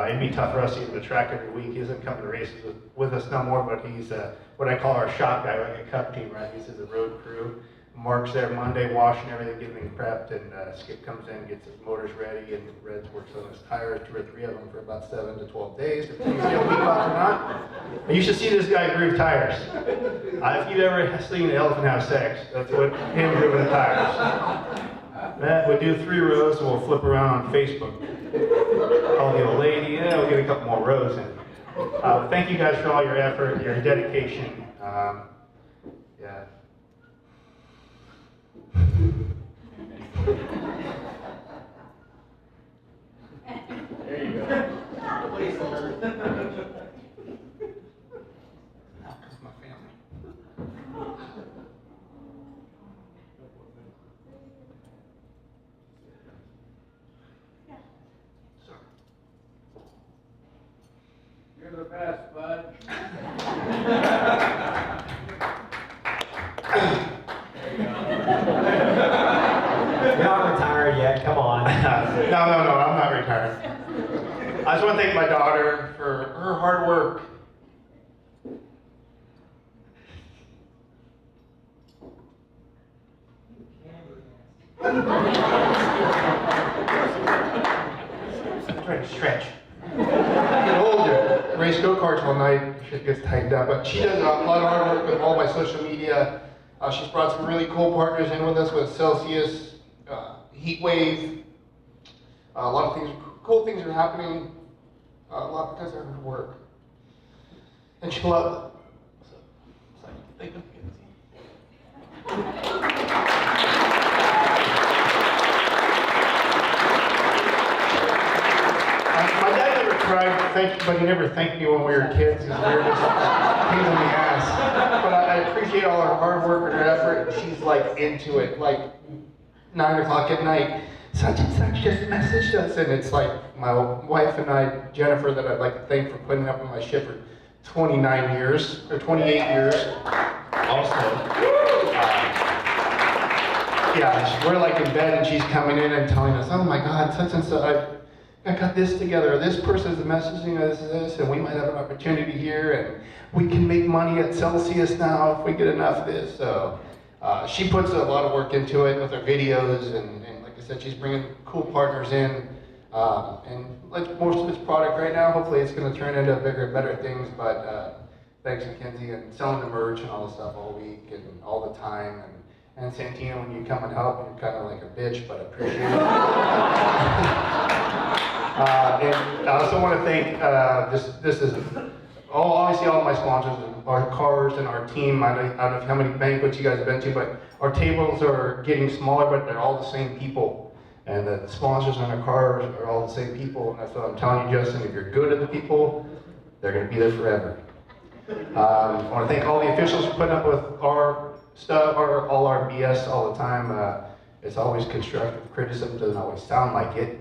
it'd be tough for us to get to the track every week. He doesn't come to races with us no more, but he's what I call our shop guy, like a cup team, right? He's a road crew. Mark's there Monday, washing everything, getting things prepped, and Skip comes in, gets his motors ready, and Reds works on his tires, 2 or 3 of them for about 7 to 12 days, depending if you get a week off or not. You should see this guy groove tires. If you've ever seen an elephant have sex, that's what him grooving the tires. We do 3 rows, and we'll flip around on Facebook. Call the old lady, yeah, we'll get a couple more rows in. Thank you guys for all your effort, your dedication. Yeah. There you go. You're the best, bud. You're not retired yet, come on. No, I'm not retired. I just want to thank my daughter for her hard work. I'm trying to stretch. Get older. Race go-karts all night, shit gets tightened up. But she does a lot of hard work with all my social media. She's brought some really cool partners in with us with Celsius, Heat Wave. A lot of things, cool things are happening. A lot because of her work. And she loves it. So, thank you. My dad never tried to thank you, but he never thanked me when we were kids. He's weird. Pain in the ass. But I appreciate all her hard work and her effort. And she's like into it. Like 9 o'clock at night, such and such just messaged us, and it's like my wife and I, Jennifer, that I'd like to thank for putting up with my shit for 29 years or 28 years. Also. Yeah, we're like in bed and she's coming in and telling us, oh my God, such and such, I got this together, this person's messaging us this, and we might have an opportunity here, and we can make money at Celsius now if we get enough of this. So she puts a lot of work into it with her videos, and like I said, she's bringing cool partners in, and like most of this product right now, hopefully it's going to turn into bigger and better things, but thanks Mackenzie, and selling the merch and all the stuff all week and all the time. And Santino, when you come and help, you're kind of like a bitch, but I appreciate it. And I also want to thank, this is, obviously all my sponsors, our cars and our team. I don't know how many banquets you guys have been to, but our tables are getting smaller, but they're all the same people. And the sponsors and our cars are all the same people. And that's what I'm telling you, Justin, if you're good at the people, they're going to be there forever. I want to thank all the officials for putting up with our stuff, all our BS all the time. It's always constructive criticism, doesn't always sound like it,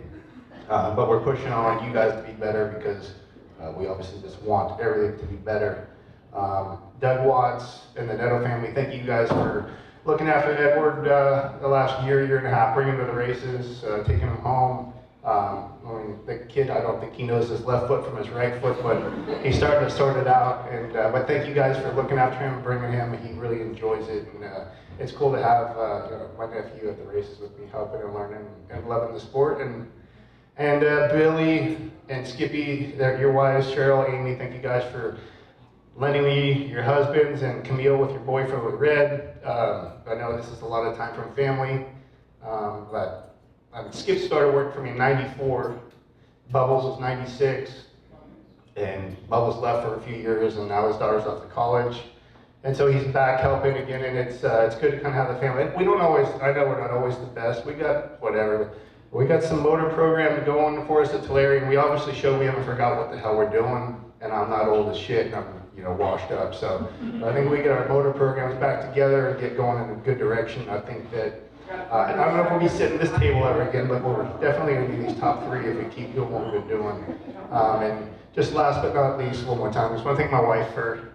but we're pushing on you guys to be better because we obviously just want everything to be better. Doug Watts and the Netto family, thank you guys for looking after Edward the last year and a half, bringing him to the races, taking him home. I mean, the kid, I don't think he knows his left foot from his right foot, but he's starting to sort it out. And but thank you guys for looking after him, bringing him. He really enjoys it, and it's cool to have my nephew at the races with me, helping and learning and loving the sport. And Billy and Skippy, your wives, Cheryl, Amy, thank you guys for lending me your husbands, and Camille with your boyfriend with Red. I know this is a lot of time from family, but. Skip started work for me in '94, Bubbles was '96, and Bubbles left for a few years, and now his daughter's off to college. And so he's back helping again, and it's good to kind of have the family. We don't always, I know we're not always the best, we got whatever. We got some motor program going for us at Tulare, and we obviously show we haven't forgot what the hell we're doing, and I'm not old as shit, and I'm washed up. So I think we get our motor programs back together and get going in a good direction. I think that and I don't know if we'll be sitting at this table ever again, but we're definitely going to be these top three if we keep doing what we've been doing. And just last but not least, one more time, I just want to thank my wife for,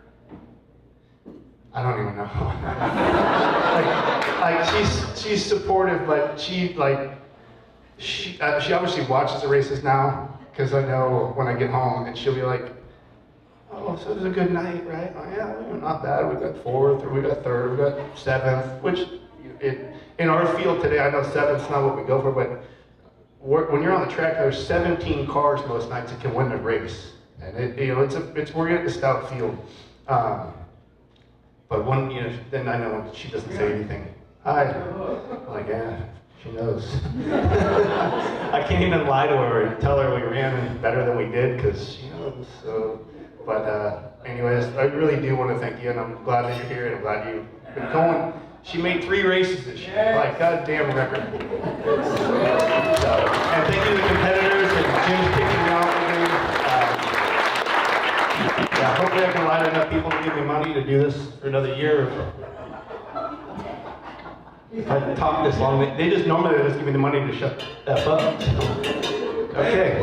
I don't even know. she's supportive, but she obviously watches the races now, because I know when I get home, and she'll be like, oh, so it was a good night, right? Oh yeah, not bad. We got fourth, or we got third, we got seventh, which in our field today, I know seventh's not what we go for, but when you're on the track, there's 17 cars most nights that can win the race, and we're getting a stout field. But when then I know she doesn't say anything. Hi, I'm like yeah, she knows. I can't even lie to her and tell her we ran better than we did because she knows. So, but anyways, I really do want to thank you, and I'm glad that you're here, and I'm glad you've been going. She made 3 races this year, like goddamn record. So, and thank you to the competitors, and Jim's kicking me off again. Yeah, hopefully I can line enough people to give me money to do this for another year. If I talk this long, they just give me the money to shut that up. Okay.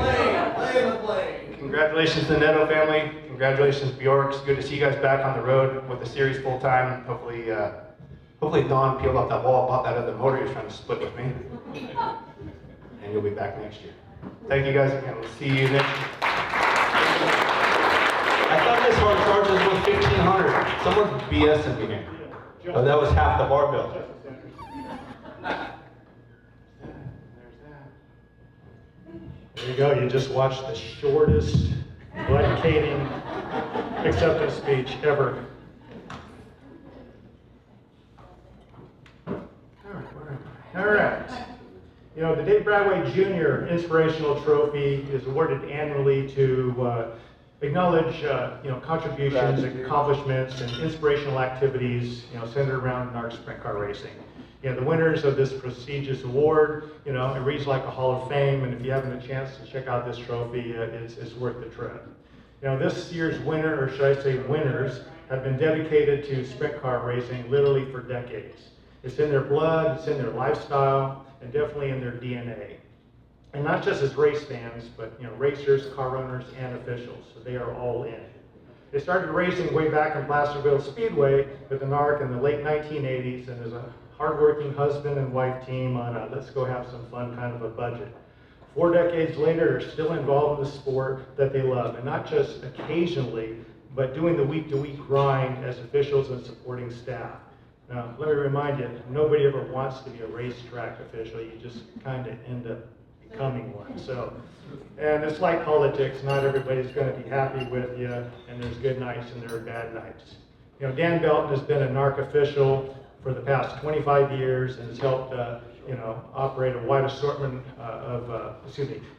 Play the plane. Congratulations to the Neto family. Congratulations, Bjork. It's good to see you guys back on the road with the series full time. Hopefully, Don peeled off that wall, bought that other motor you're trying to split with me, and you'll be back next year. Thank you guys again. We'll see you next year. I thought this hard charges was 1,500. Someone's BSing me here. Oh, that was half the bar bill. There you go. You just watched the shortest blood-cating acceptance speech ever. All right. You know, the Dave Bradway Jr. Inspirational Trophy is awarded annually to acknowledge, contributions, accomplishments, and inspirational activities, centered around NARC sprint car racing. The winners of this prestigious award, it reads like a Hall of Fame, and if you haven't a chance to check out this trophy, it's worth the trip. This year's winner, or should I say winners, have been dedicated to sprint car racing literally for decades. It's in their blood, it's in their lifestyle, and definitely in their DNA. And not just as race fans, but racers, car owners, and officials, so they are all in. They started racing way back in Placerville Speedway with the NARC in the late 1980s, and as a hardworking husband and wife team on a let's go have some fun kind of a budget. 4 decades later, they're still involved in the sport that they love, and not just occasionally, but doing the week-to-week grind as officials and supporting staff. Now, let me remind you, nobody ever wants to be a racetrack official. You just kind of end up becoming one. So, and it's like politics. Not everybody's going to be happy with you, and there's good nights and there are bad nights. Dan Belton has been a NARC official for the past 25 years and has helped, operate a wide assortment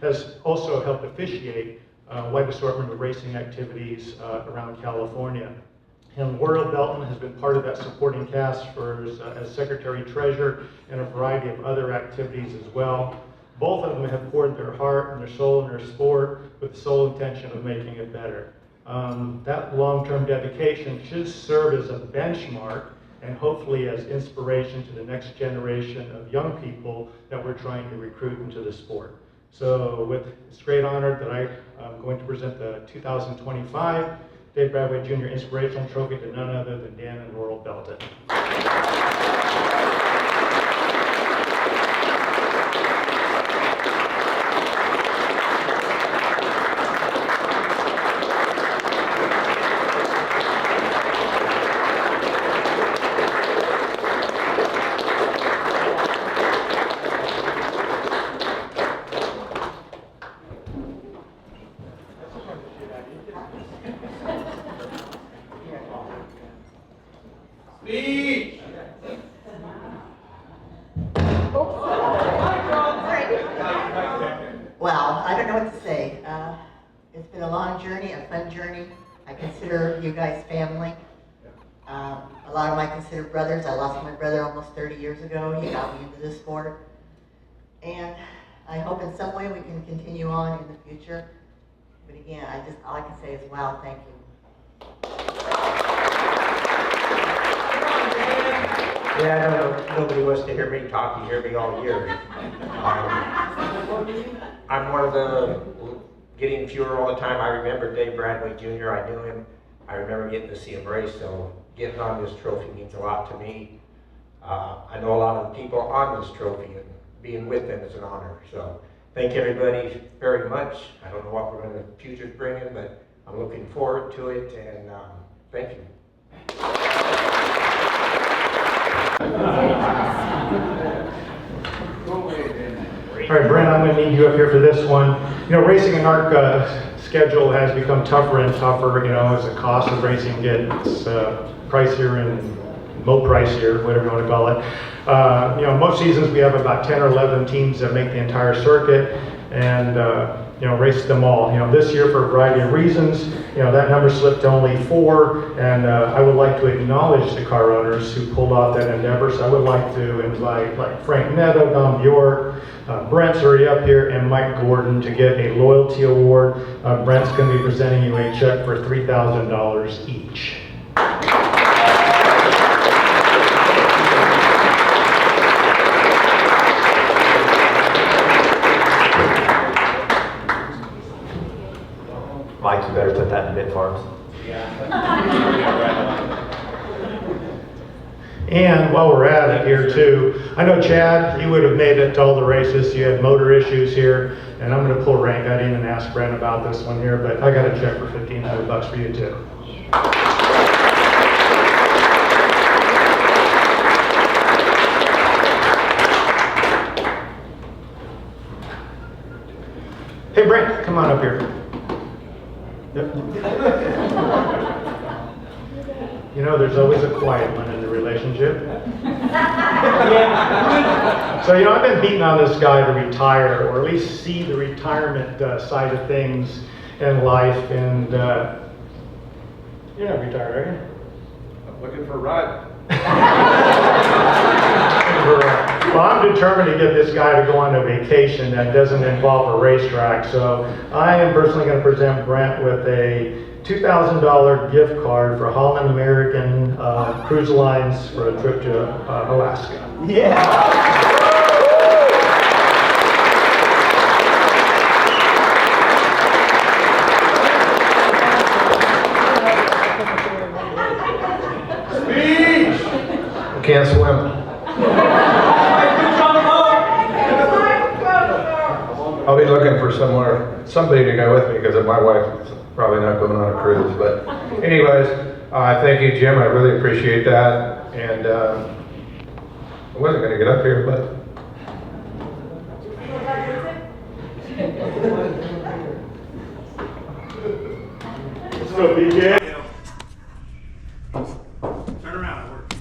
has also helped officiate a wide assortment of racing activities around California. And Worrell Belton has been part of that supporting cast as Secretary Treasurer and a variety of other activities as well. Both of them have poured their heart and their soul in their sport with the sole intention of making it better. That long-term dedication should serve as a benchmark and hopefully as inspiration to the next generation of young people that we're trying to recruit into the sport. So with this great honor that I'm going to present the 2025 Dave Bradway Jr. Inspirational Trophy to none other than Dan and Worrell Belton. Well, I don't know what to say. It's been a long journey, a fun journey. I consider you guys family. A lot of them I consider brothers. I lost my brother almost 30 years ago. He got me into this sport. And I hope in some way we can continue on in the future. But again, all I can say is, wow, thank you. Yeah, I know nobody wants to hear me talk. You hear me all year. I'm one of the getting fewer all the time. I remember Dave Bradway Jr. I knew him. I remember getting to see him race, so getting on this trophy means a lot to me. I know a lot of the people on this trophy, and being with them is an honor. So thank everybody very much. I don't know what we're going to the future's bringing, but I'm looking forward to it, and thank you. All right, Brent, I'm going to need you up here for this one. Racing a NARC schedule has become tougher and tougher, as the cost of racing gets pricier and low pricier, whatever you want to call it. Most seasons we have about 10 or 11 teams that make the entire circuit and, race them all. This year for a variety of reasons, that number slipped to only 4, and I would like to acknowledge the car owners who pulled off that endeavor. So I would like to invite Frank Neto, Don Bjork, Brent's already up here, and Mike Gordon to get a loyalty award. Brent's going to be presenting you a check for $3,000 each. Mike, you better put that in Bit Farms. And while we're at it here too, I know Chad, you would have made it to all the races. You had motor issues here, and I'm going to pull rank. I didn't even ask Brent about this one here, but I got a check for $1,500 for you too. Hey Brent, come on up here. You know, there's always a quiet one in the relationship. So, you know, I've been beating on this guy to retire, or at least see the retirement side of things in life. And you're not retired, are you? I'm looking for a ride. Well, I'm determined to get this guy to go on a vacation that doesn't involve a racetrack. So I am personally going to present Brent with a $2,000 gift card for Holland American Cruise Lines for a trip to Alaska. Yeah. Can't swim. I'll be looking for somebody to go with me because my wife is probably not going on a cruise. But anyways, thank you, Jim. I really appreciate that. And I wasn't going to get up here, but. Let's go, BJ. Turn around, it works.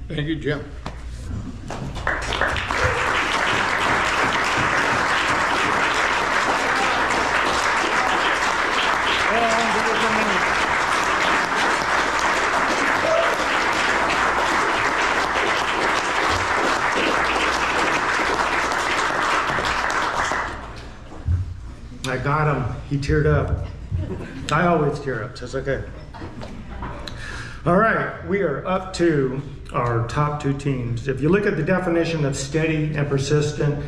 Thank you, Jim. I got him. He teared up. I always tear up, so it's okay. All right, we are up to our top two teams. If you look at the definition of steady and persistent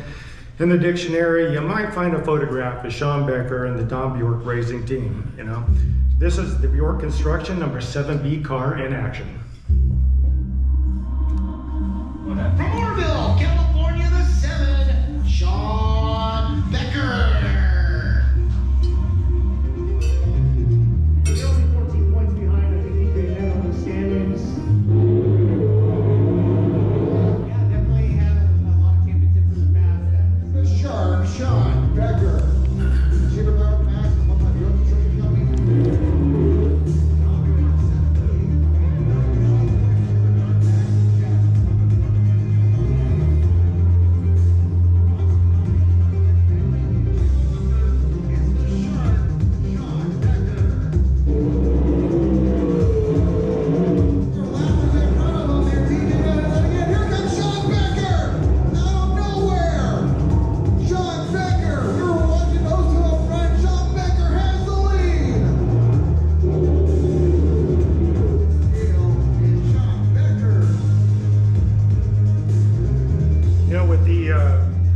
in the dictionary, you might find a photograph of Sean Becker and the Don Bjork racing team. You know, this is the Bjork Construction number 7B car in action. From Orville, California, the 7, Sean Becker. They're only 14 points behind. I think he did that on the standings. Yeah, definitely had a lot of championships in the past. The sharp Sean Becker. Superpower Max, Bjork Construction Company.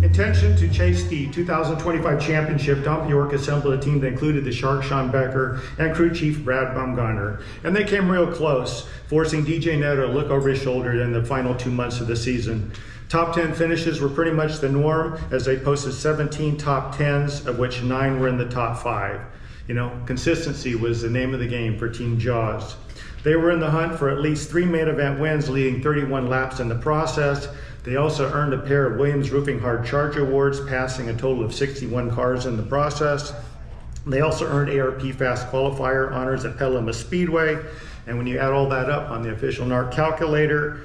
Intention to chase the 2025 championship, Don Bjork assembled a team that included the Shark Sean Becker and crew chief Brad Bumgarner. And they came real close, forcing DJ Neto to look over his shoulder in the final 2 months of the season. Top 10 finishes were pretty much the norm, as they posted 17 top 10s, of which 9 were in the top 5. You know, consistency was the name of the game for Team Jaws. They were in the hunt for at least 3 main event wins, leading 31 laps in the process. They also earned a pair of Williams Roofing Hard Charge Awards, passing a total of 61 cars in the process. They also earned ARP Fast Qualifier honors at Petaluma Speedway. And when you add all that up on the official NARC calculator,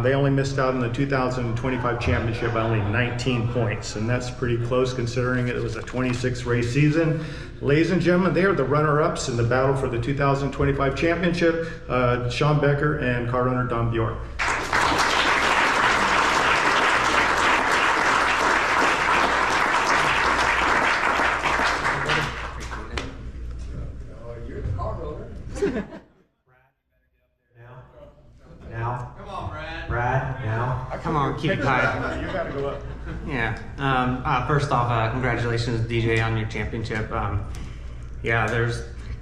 they only missed out on the 2025 championship by only 19 points. And that's pretty close considering it was a 26 race season. Ladies and gentlemen, they are the runner-ups in the battle for the 2025 championship, Sean Becker and car owner Don Bjork. keep it tight. You gotta go up. Yeah. First off, congratulations, DJ, on your championship.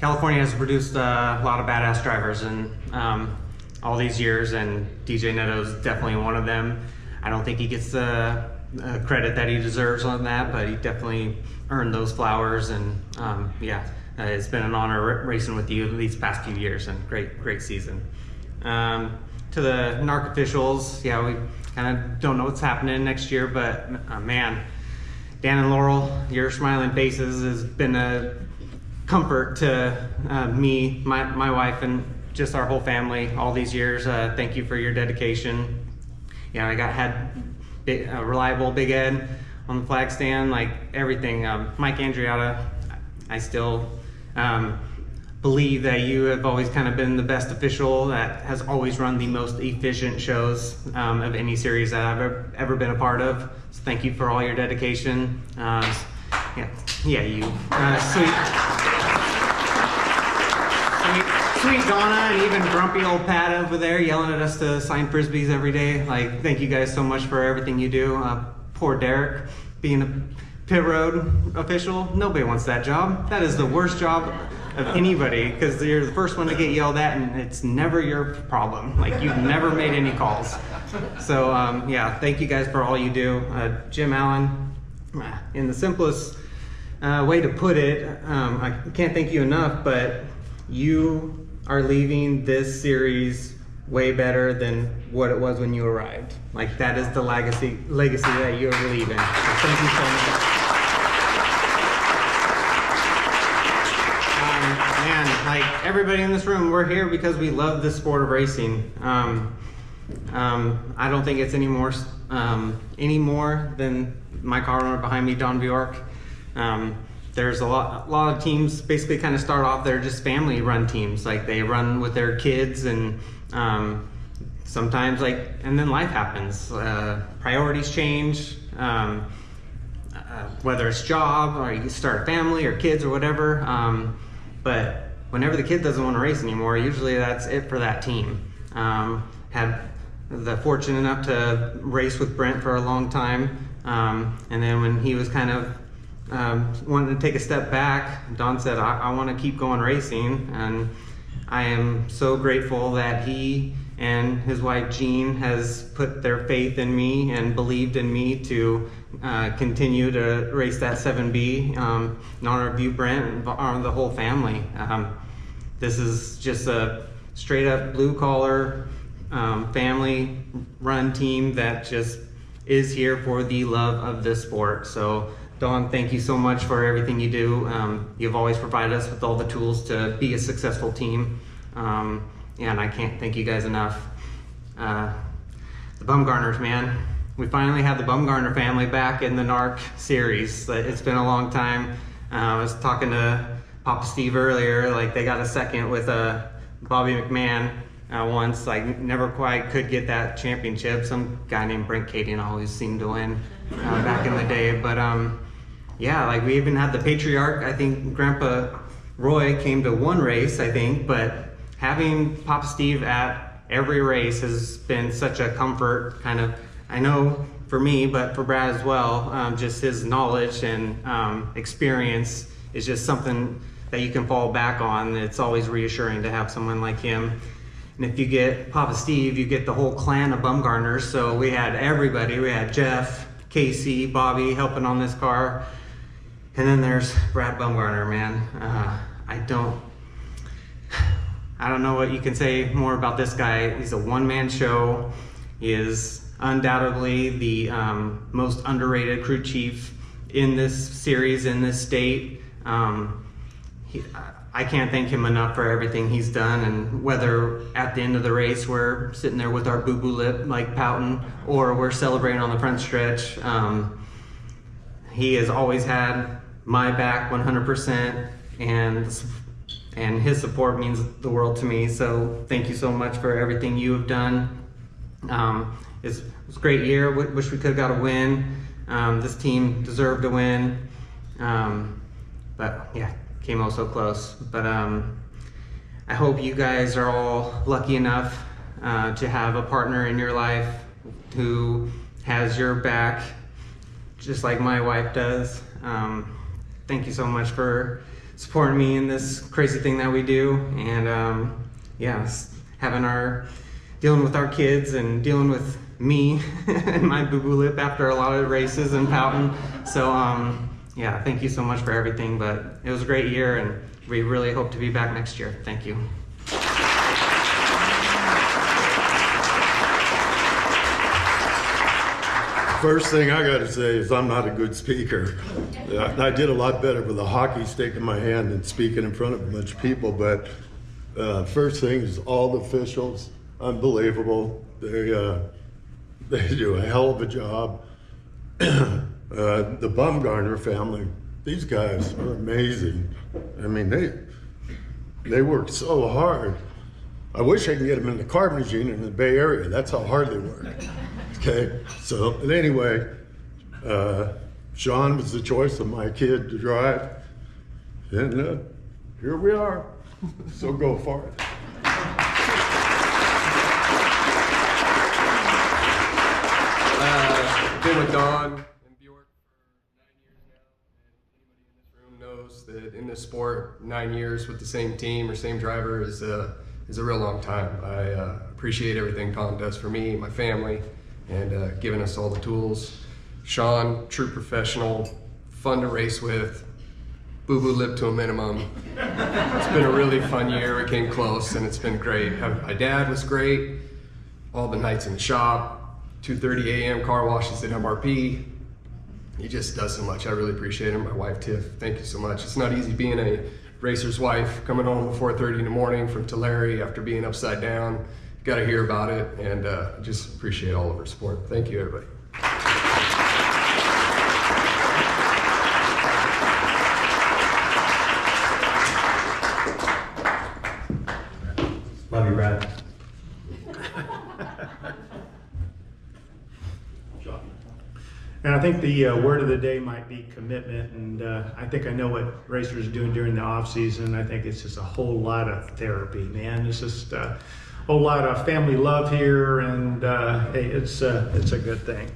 California has produced a lot of badass drivers in all these years, and DJ Neto's definitely one of them. I don't think he gets the credit that he deserves on that, but he definitely earned those flowers. And it's been an honor racing with you these past few years, and great season. To the NARC officials, we kind of don't know what's happening next year, but man, Dan and Laurel, your smiling faces has been a comfort to me, my wife, and just our whole family all these years. Thank you for your dedication. I had a reliable Big Ed on the flag stand, like everything. Mike Andriotta, I still believe that you have always kind of been the best official that has always run the most efficient shows of any series that I've ever been a part of. So thank you for all your dedication. Sweet Donna, and even grumpy old Pat over there yelling at us to sign Frisbees every day. Like, thank you guys so much for everything you do. Poor Derek, being a pit road official, nobody wants that job. That is the worst job of anybody, because you're the first one to get yelled at, and it's never your problem. Like, you've never made any calls. So, thank you guys for all you do. Jim Allen, in the simplest way to put it, I can't thank you enough, but you are leaving this series way better than what it was when you arrived. Like, that is the legacy that you're leaving. So thank you so much. Like everybody in this room, we're here because we love the sport of racing. I don't think it's any more than my car owner behind me, Don Bjork. There's a lot of teams basically kind of start off, they're just family run teams. Like, they run with their kids, and sometimes and then life happens. Priorities change, whether it's job or you start a family or kids or whatever. But whenever the kid doesn't want to race anymore, usually that's it for that team. Had the fortune enough to race with Brent for a long time. And then when he was kind of wanted to take a step back, Don said, I want to keep going racing. And I am so grateful that he and his wife Jean has put their faith in me and believed in me to continue to race that 7B in honor of you, Brent, and the whole family. This is just a straight up blue collar family run team that just is here for the love of this sport. So Dawn, thank you so much for everything you do. You've always provided us with all the tools to be a successful team. And I can't thank you guys enough. The Bumgarners, man. We finally had the Bumgarner family back in the NARC series. It's been a long time. I was talking to Papa Steve earlier, like they got a second with Bobby McMahon once, like never quite could get that championship. Some guy named Brent Cadian always seemed to win back in the day. But yeah, like we even had the Patriarch. I think Grandpa Roy came to one race, I think, but having Papa Steve at every race has been such a comfort, kind of, I know for me, but for Brad as well, just his knowledge and experience is just something that you can fall back on. It's always reassuring to have someone like him. And if you get Papa Steve, you get the whole clan of Bumgarners. So we had everybody. We had Jeff, Casey, Bobby helping on this car. And then there's Brad Bumgarner, man. I don't know what you can say more about this guy. He's a one-man show. He is undoubtedly the most underrated crew chief in this series, in this state. I can't thank him enough for everything he's done, and whether at the end of the race we're sitting there with our boo-boo lip like pouting, or we're celebrating on the front stretch, he has always had my back 100%, and his support means the world to me. So thank you so much for everything you have done. It was a great year. Wish we could have got a win. This team deserved to win, but yeah, came oh so close. But I hope you guys are all lucky enough to have a partner in your life who has your back, just like my wife does. Thank you so much for supporting me in this crazy thing that we do, and yeah, dealing with our kids and dealing with me and my boo-boo lip after a lot of races and pouting. So yeah, thank you so much for everything, but it was a great year, and we really hope to be back next year. Thank you. First thing I got to say is I'm not a good speaker. I did a lot better with a hockey stick in my hand than speaking in front of a bunch of people, but first thing is all the officials, unbelievable. They do a hell of a job. The Bumgarner family, these guys are amazing. I mean, they work so hard. I wish I could get them in the card machine in the Bay Area. That's how hard they work. Okay, so but anyway, Sean was the choice of my kid to drive, and here we are. So go for it. Been with Don and Bjork for 9 years now, and anybody in this room knows that in this sport, 9 years with the same team or same driver is a real long time. I appreciate everything Don does for me, my family, and giving us all the tools. Sean, true professional, fun to race with, boo-boo lip to a minimum. It's been a really fun year. We came close, and it's been great. My dad was great. All the nights in the shop, 2:30 a.m. car washes at MRP. He just does so much. I really appreciate him. My wife, Tiff, thank you so much. It's not easy being a racer's wife, coming home at 4:30 in the morning from Tulare after being upside down. Got to hear about it, and just appreciate all of her support. Thank you, everybody. Love you, Brad. And I think the word of the day might be commitment, and I think I know what racers are doing during the off season. I think it's just a whole lot of therapy, man. It's just a whole lot of family love here, and hey, it's a good thing.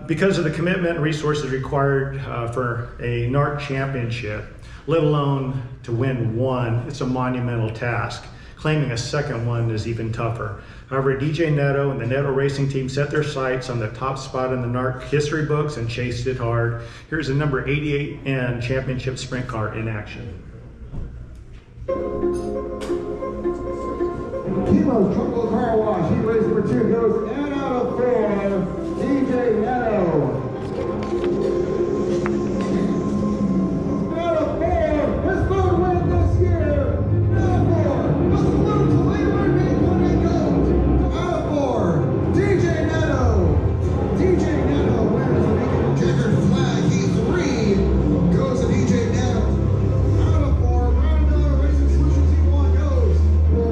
Because of the commitment and resources required for a NARC championship, let alone to win one, it's a monumental task. Claiming a second one is even tougher. However, DJ Neto and the Neto racing team set their sights on the top spot in the NARC history books and chased it hard. Here's a number 88N championship sprint car in action. Kilo's Tropical Car Wash, heat race number 2 goes in out of 4, DJ Neto. Out of 4, his third win this year. Out of 4, what's the little Tulare main when they go? Out of 4, DJ Neto. DJ Neto wins the weekend checkered flag. Heat 3 goes to DJ Neto. Out of 4, Brian Miller Racing Solutions Team 1 goes for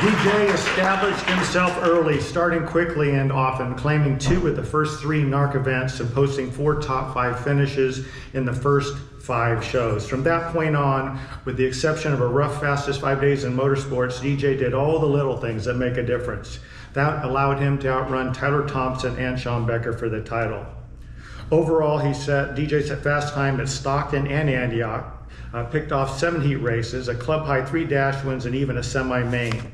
DJ established himself early, starting quickly and often, claiming 2 of the first 3 NARC events and posting 4 top 5 finishes in the first 5 shows. From that point on, with the exception of a rough fastest 5 days in motorsports, DJ did all the little things that make a difference. That allowed him to outrun Tyler Thompson and Sean Becker for the title. Overall, DJ set fast time at Stockton and Antioch, picked off 7 heat races, a club high 3 dash wins, and even a semi-main.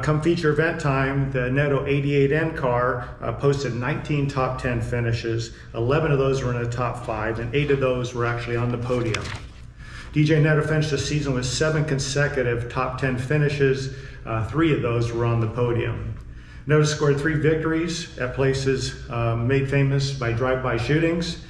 Come feature event time, the Neto 88N car posted 19 top 10 finishes. 11 of those were in the top 5, and 8 of those were actually on the podium. DJ Neto finished the season with 7 consecutive top 10 finishes. 3 of those were on the podium. Neto scored 3 victories at places made famous by drive-by shootings.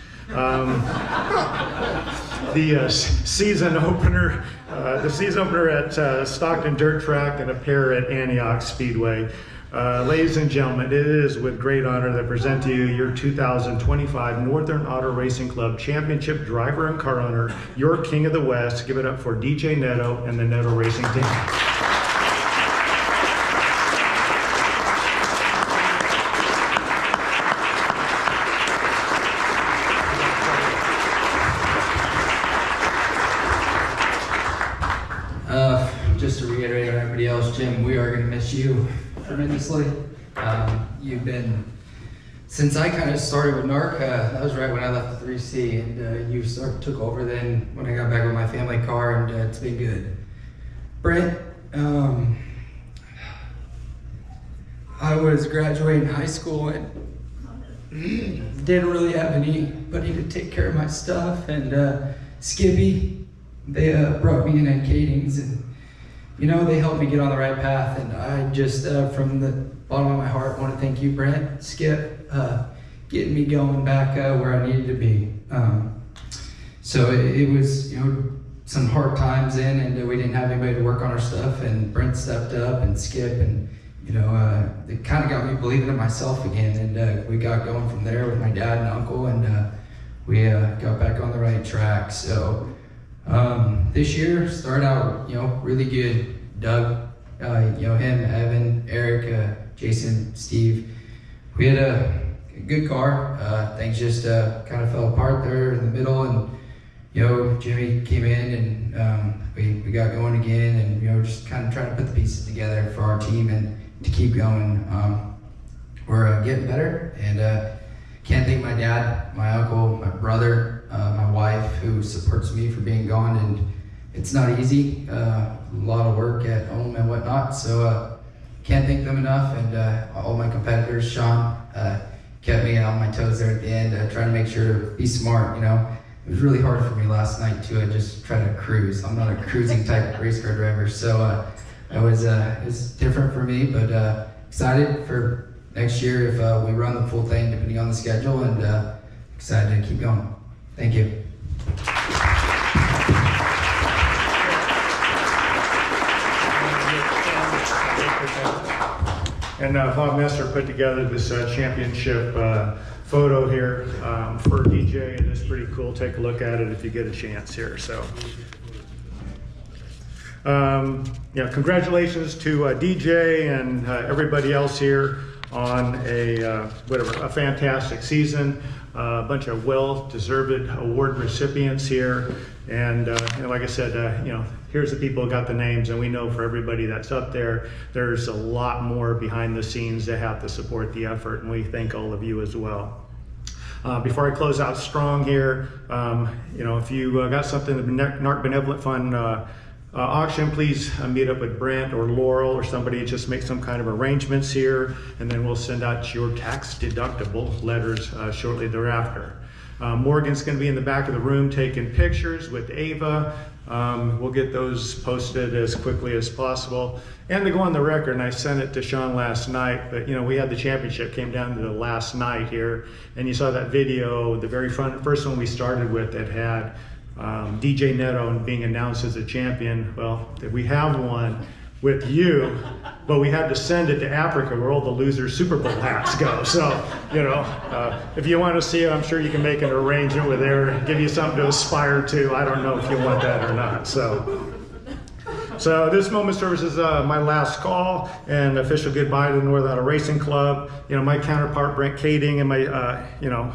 The season opener at Stockton Dirt Track and a pair at Antioch Speedway. Ladies and gentlemen, it is with great honor that I present to you your 2025 Northern Auto Racing Club Championship driver and car owner, your King of the West. Give it up for DJ Neto and the Neto Racing team. Just to reiterate on everybody else, Jim, we are going to miss you tremendously. You've been, since I kind of started with NARC, that was right when I left the 3C, and you took over then when I got back with my family car, and it's been good. Brent, I was graduating high school and didn't really have anybody to take care of my stuff, and Skippy, they brought me in at Katings, and you know, they helped me get on the right path, and I just, from the bottom of my heart, want to thank you, Brent, Skip, getting me going back where I needed to be. So it was, you know, some hard times in, and we didn't have anybody to work on our stuff, and Brent stepped up, and Skip, and you know, it kind of got me believing in myself again, and we got going from there with my dad and uncle, and we got back on the right track. So this year started out, you know, really good. Doug, you know, him, Evan, Eric, Jason, Steve. We had a good car. Things just kind of fell apart there in the middle, and you know, Jimmy came in, and we got going again, and you know, just kind of trying to put the pieces together for our team and to keep going. We're getting better, and can't thank my dad, my uncle, my brother, my wife, who supports me for being gone, and it's not easy, a lot of work at home and whatnot, so can't thank them enough, and all my competitors. Sean kept me on my toes there at the end, trying to make sure to be smart, you know. It was really hard for me last night too, I just tried to cruise. I'm not a cruising type race car driver, so it was different for me, but excited for next year if we run the full thing depending on the schedule, and excited to keep going. Thank you. And Bob Messer put together this championship photo here for DJ, and it's pretty cool. Take a look at it if you get a chance here. So, yeah, congratulations to DJ and everybody else here on a fantastic season. A bunch of well-deserved award recipients here, and you know, like I said, you know, here's the people who got the names, and we know for everybody that's up there, there's a lot more behind the scenes that have to support the effort, and we thank all of you as well. Before I close out strong here, you know, if you got something, the NARC Benevolent Fund auction, please meet up with Brent or Laurel or somebody, just make some kind of arrangements here, and then we'll send out your tax deductible letters shortly thereafter. Morgan's going to be in the back of the room taking pictures with Ava. We'll get those posted as quickly as possible. And to go on the record, and I sent it to Sean last night, but you know, we had the championship, came down to the last night here, and you saw that video, the very first one we started with that had DJ Neto being announced as a champion. Well, we have one with you, but we had to send it to Africa where all the losers Super Bowl hats go. So, you know, if you want to see it, I'm sure you can make an arrangement with there, give you something to aspire to. I don't know if you want that or not. So this moment serves as my last call and official goodbye to the Northern Auto Racing Club. You know, my counterpart Brent Kading and my, you know,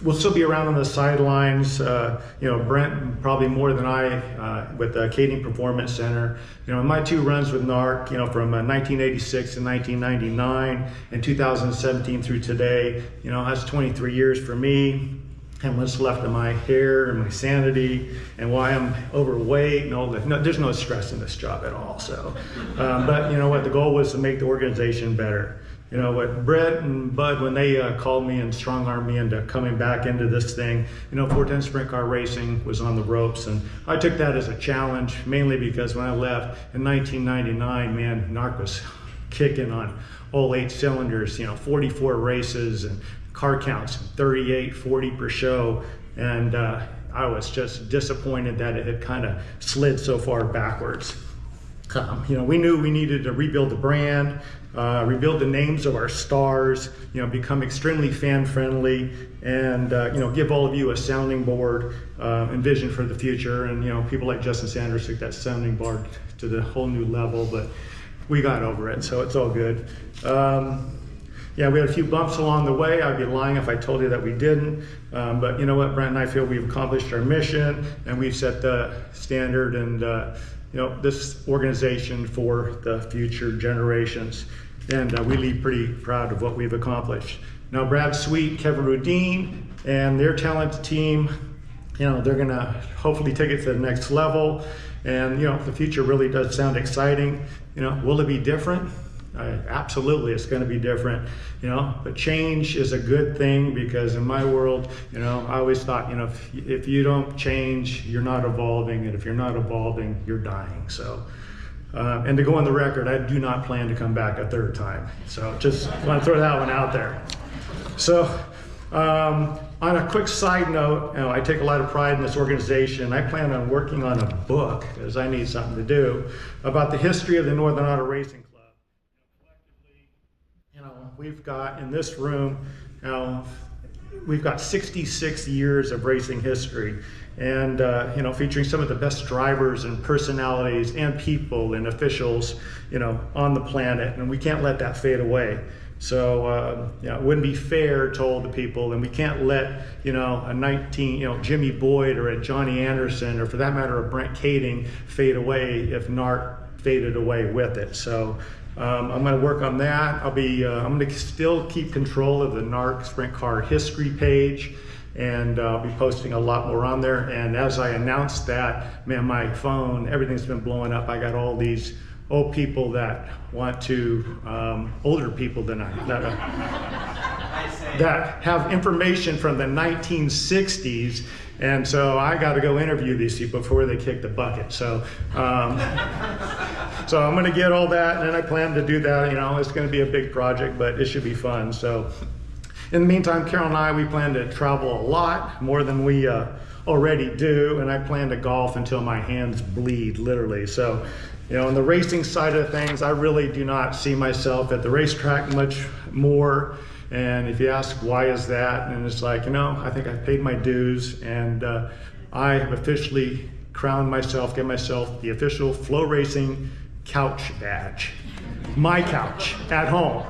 we'll still be around on the sidelines. You know, Brent probably more than I with the Kading Performance Center. You know, in my 2 runs with NARC, you know, from 1986 to 1999 and 2017 through today, you know, that's 23 years for me. And what's left of my hair and my sanity and why I'm overweight and all that. No, there's no stress in this job at all. So, but you know what, the goal was to make the organization better. You know what, Brett and Bud, when they called me and strong-armed me into coming back into this thing, you know, 410 Sprint Car Racing was on the ropes, and I took that as a challenge, mainly because when I left in 1999, man, NARC was kicking on all 8 cylinders, 44 races and car counts, 38, 40 per show. And I was just disappointed that it had kind of slid so far backwards. We knew we needed to rebuild the brand, rebuild the names of our stars, become extremely fan friendly, and give all of you a sounding board and vision for the future. And people like Justin Sanders took that sounding board to the whole new level, but we got over it, so it's all good. Yeah, we had a few bumps along the way. I'd be lying if I told you that we didn't. But you know what, Brent and I feel we've accomplished our mission, and we've set the standard and this organization for the future generations. And we leave pretty proud of what we've accomplished. Now, Brad Sweet, Kevin Rudine, and their talented team, they're gonna hopefully take it to the next level. And the future really does sound exciting. Will it be different? Absolutely, it's going to be different, but change is a good thing, because in my world, I always thought, if you don't change, you're not evolving, and if you're not evolving, you're dying. So, and to go on the record, I do not plan to come back a third time. So just want to throw that one out there. So, on a quick side note, I take a lot of pride in this organization. I plan on working on a book, because I need something to do, about the history of the Northern Auto Racing Club. We've got in this room, we've got 66 years of racing history, and featuring some of the best drivers and personalities and people and officials, on the planet, and we can't let that fade away. So it wouldn't be fair to all the people, and we can't let a Jimmy Boyd or a Johnny Anderson, or for that matter a Brent Kading, fade away if NARC faded away with it. So I'm going to work on that. I'm going to still keep control of the NARC Sprint Car History page, and I'll be posting a lot more on there. And as I announced that, man, my phone, everything's been blowing up. I got all these old people that want to, older people than that have information from the 1960s. And so I got to go interview these people before they kick the bucket. So, so I'm going to get all that, and then I plan to do that. It's going to be a big project, but it should be fun. So, in the meantime, Carol and I, we plan to travel a lot, more than we already do, and I plan to golf until my hands bleed, literally. So, on the racing side of things, I really do not see myself at the racetrack much more. And if you ask why is that, and it's like, I think I've paid my dues, and I have officially crowned myself, give myself the official Flow Racing couch badge. My couch at home.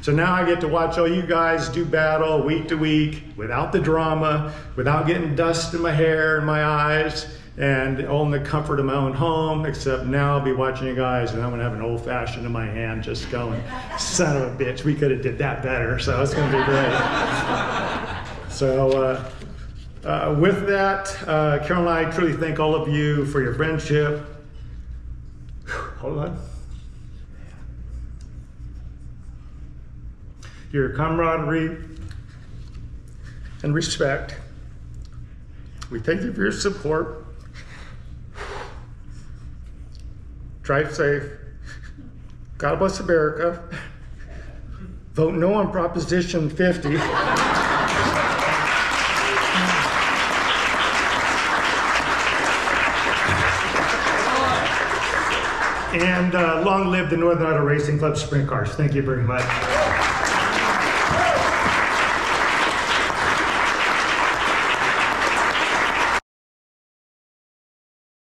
So now I get to watch all you guys do battle week to week without the drama, without getting dust in my hair and my eyes, and all in the comfort of my own home, except now I'll be watching you guys, and I'm gonna have an old fashioned in my hand, just going, son of a bitch, we could have did that better. So it's gonna be great. So with that, Carol and I truly thank all of you for your friendship. Hold on. Your camaraderie and respect. We thank you for your support. Drive safe. God bless America. Vote no on Proposition 50. And long live the Northern Auto Racing Club Sprint Cars. Thank you very much.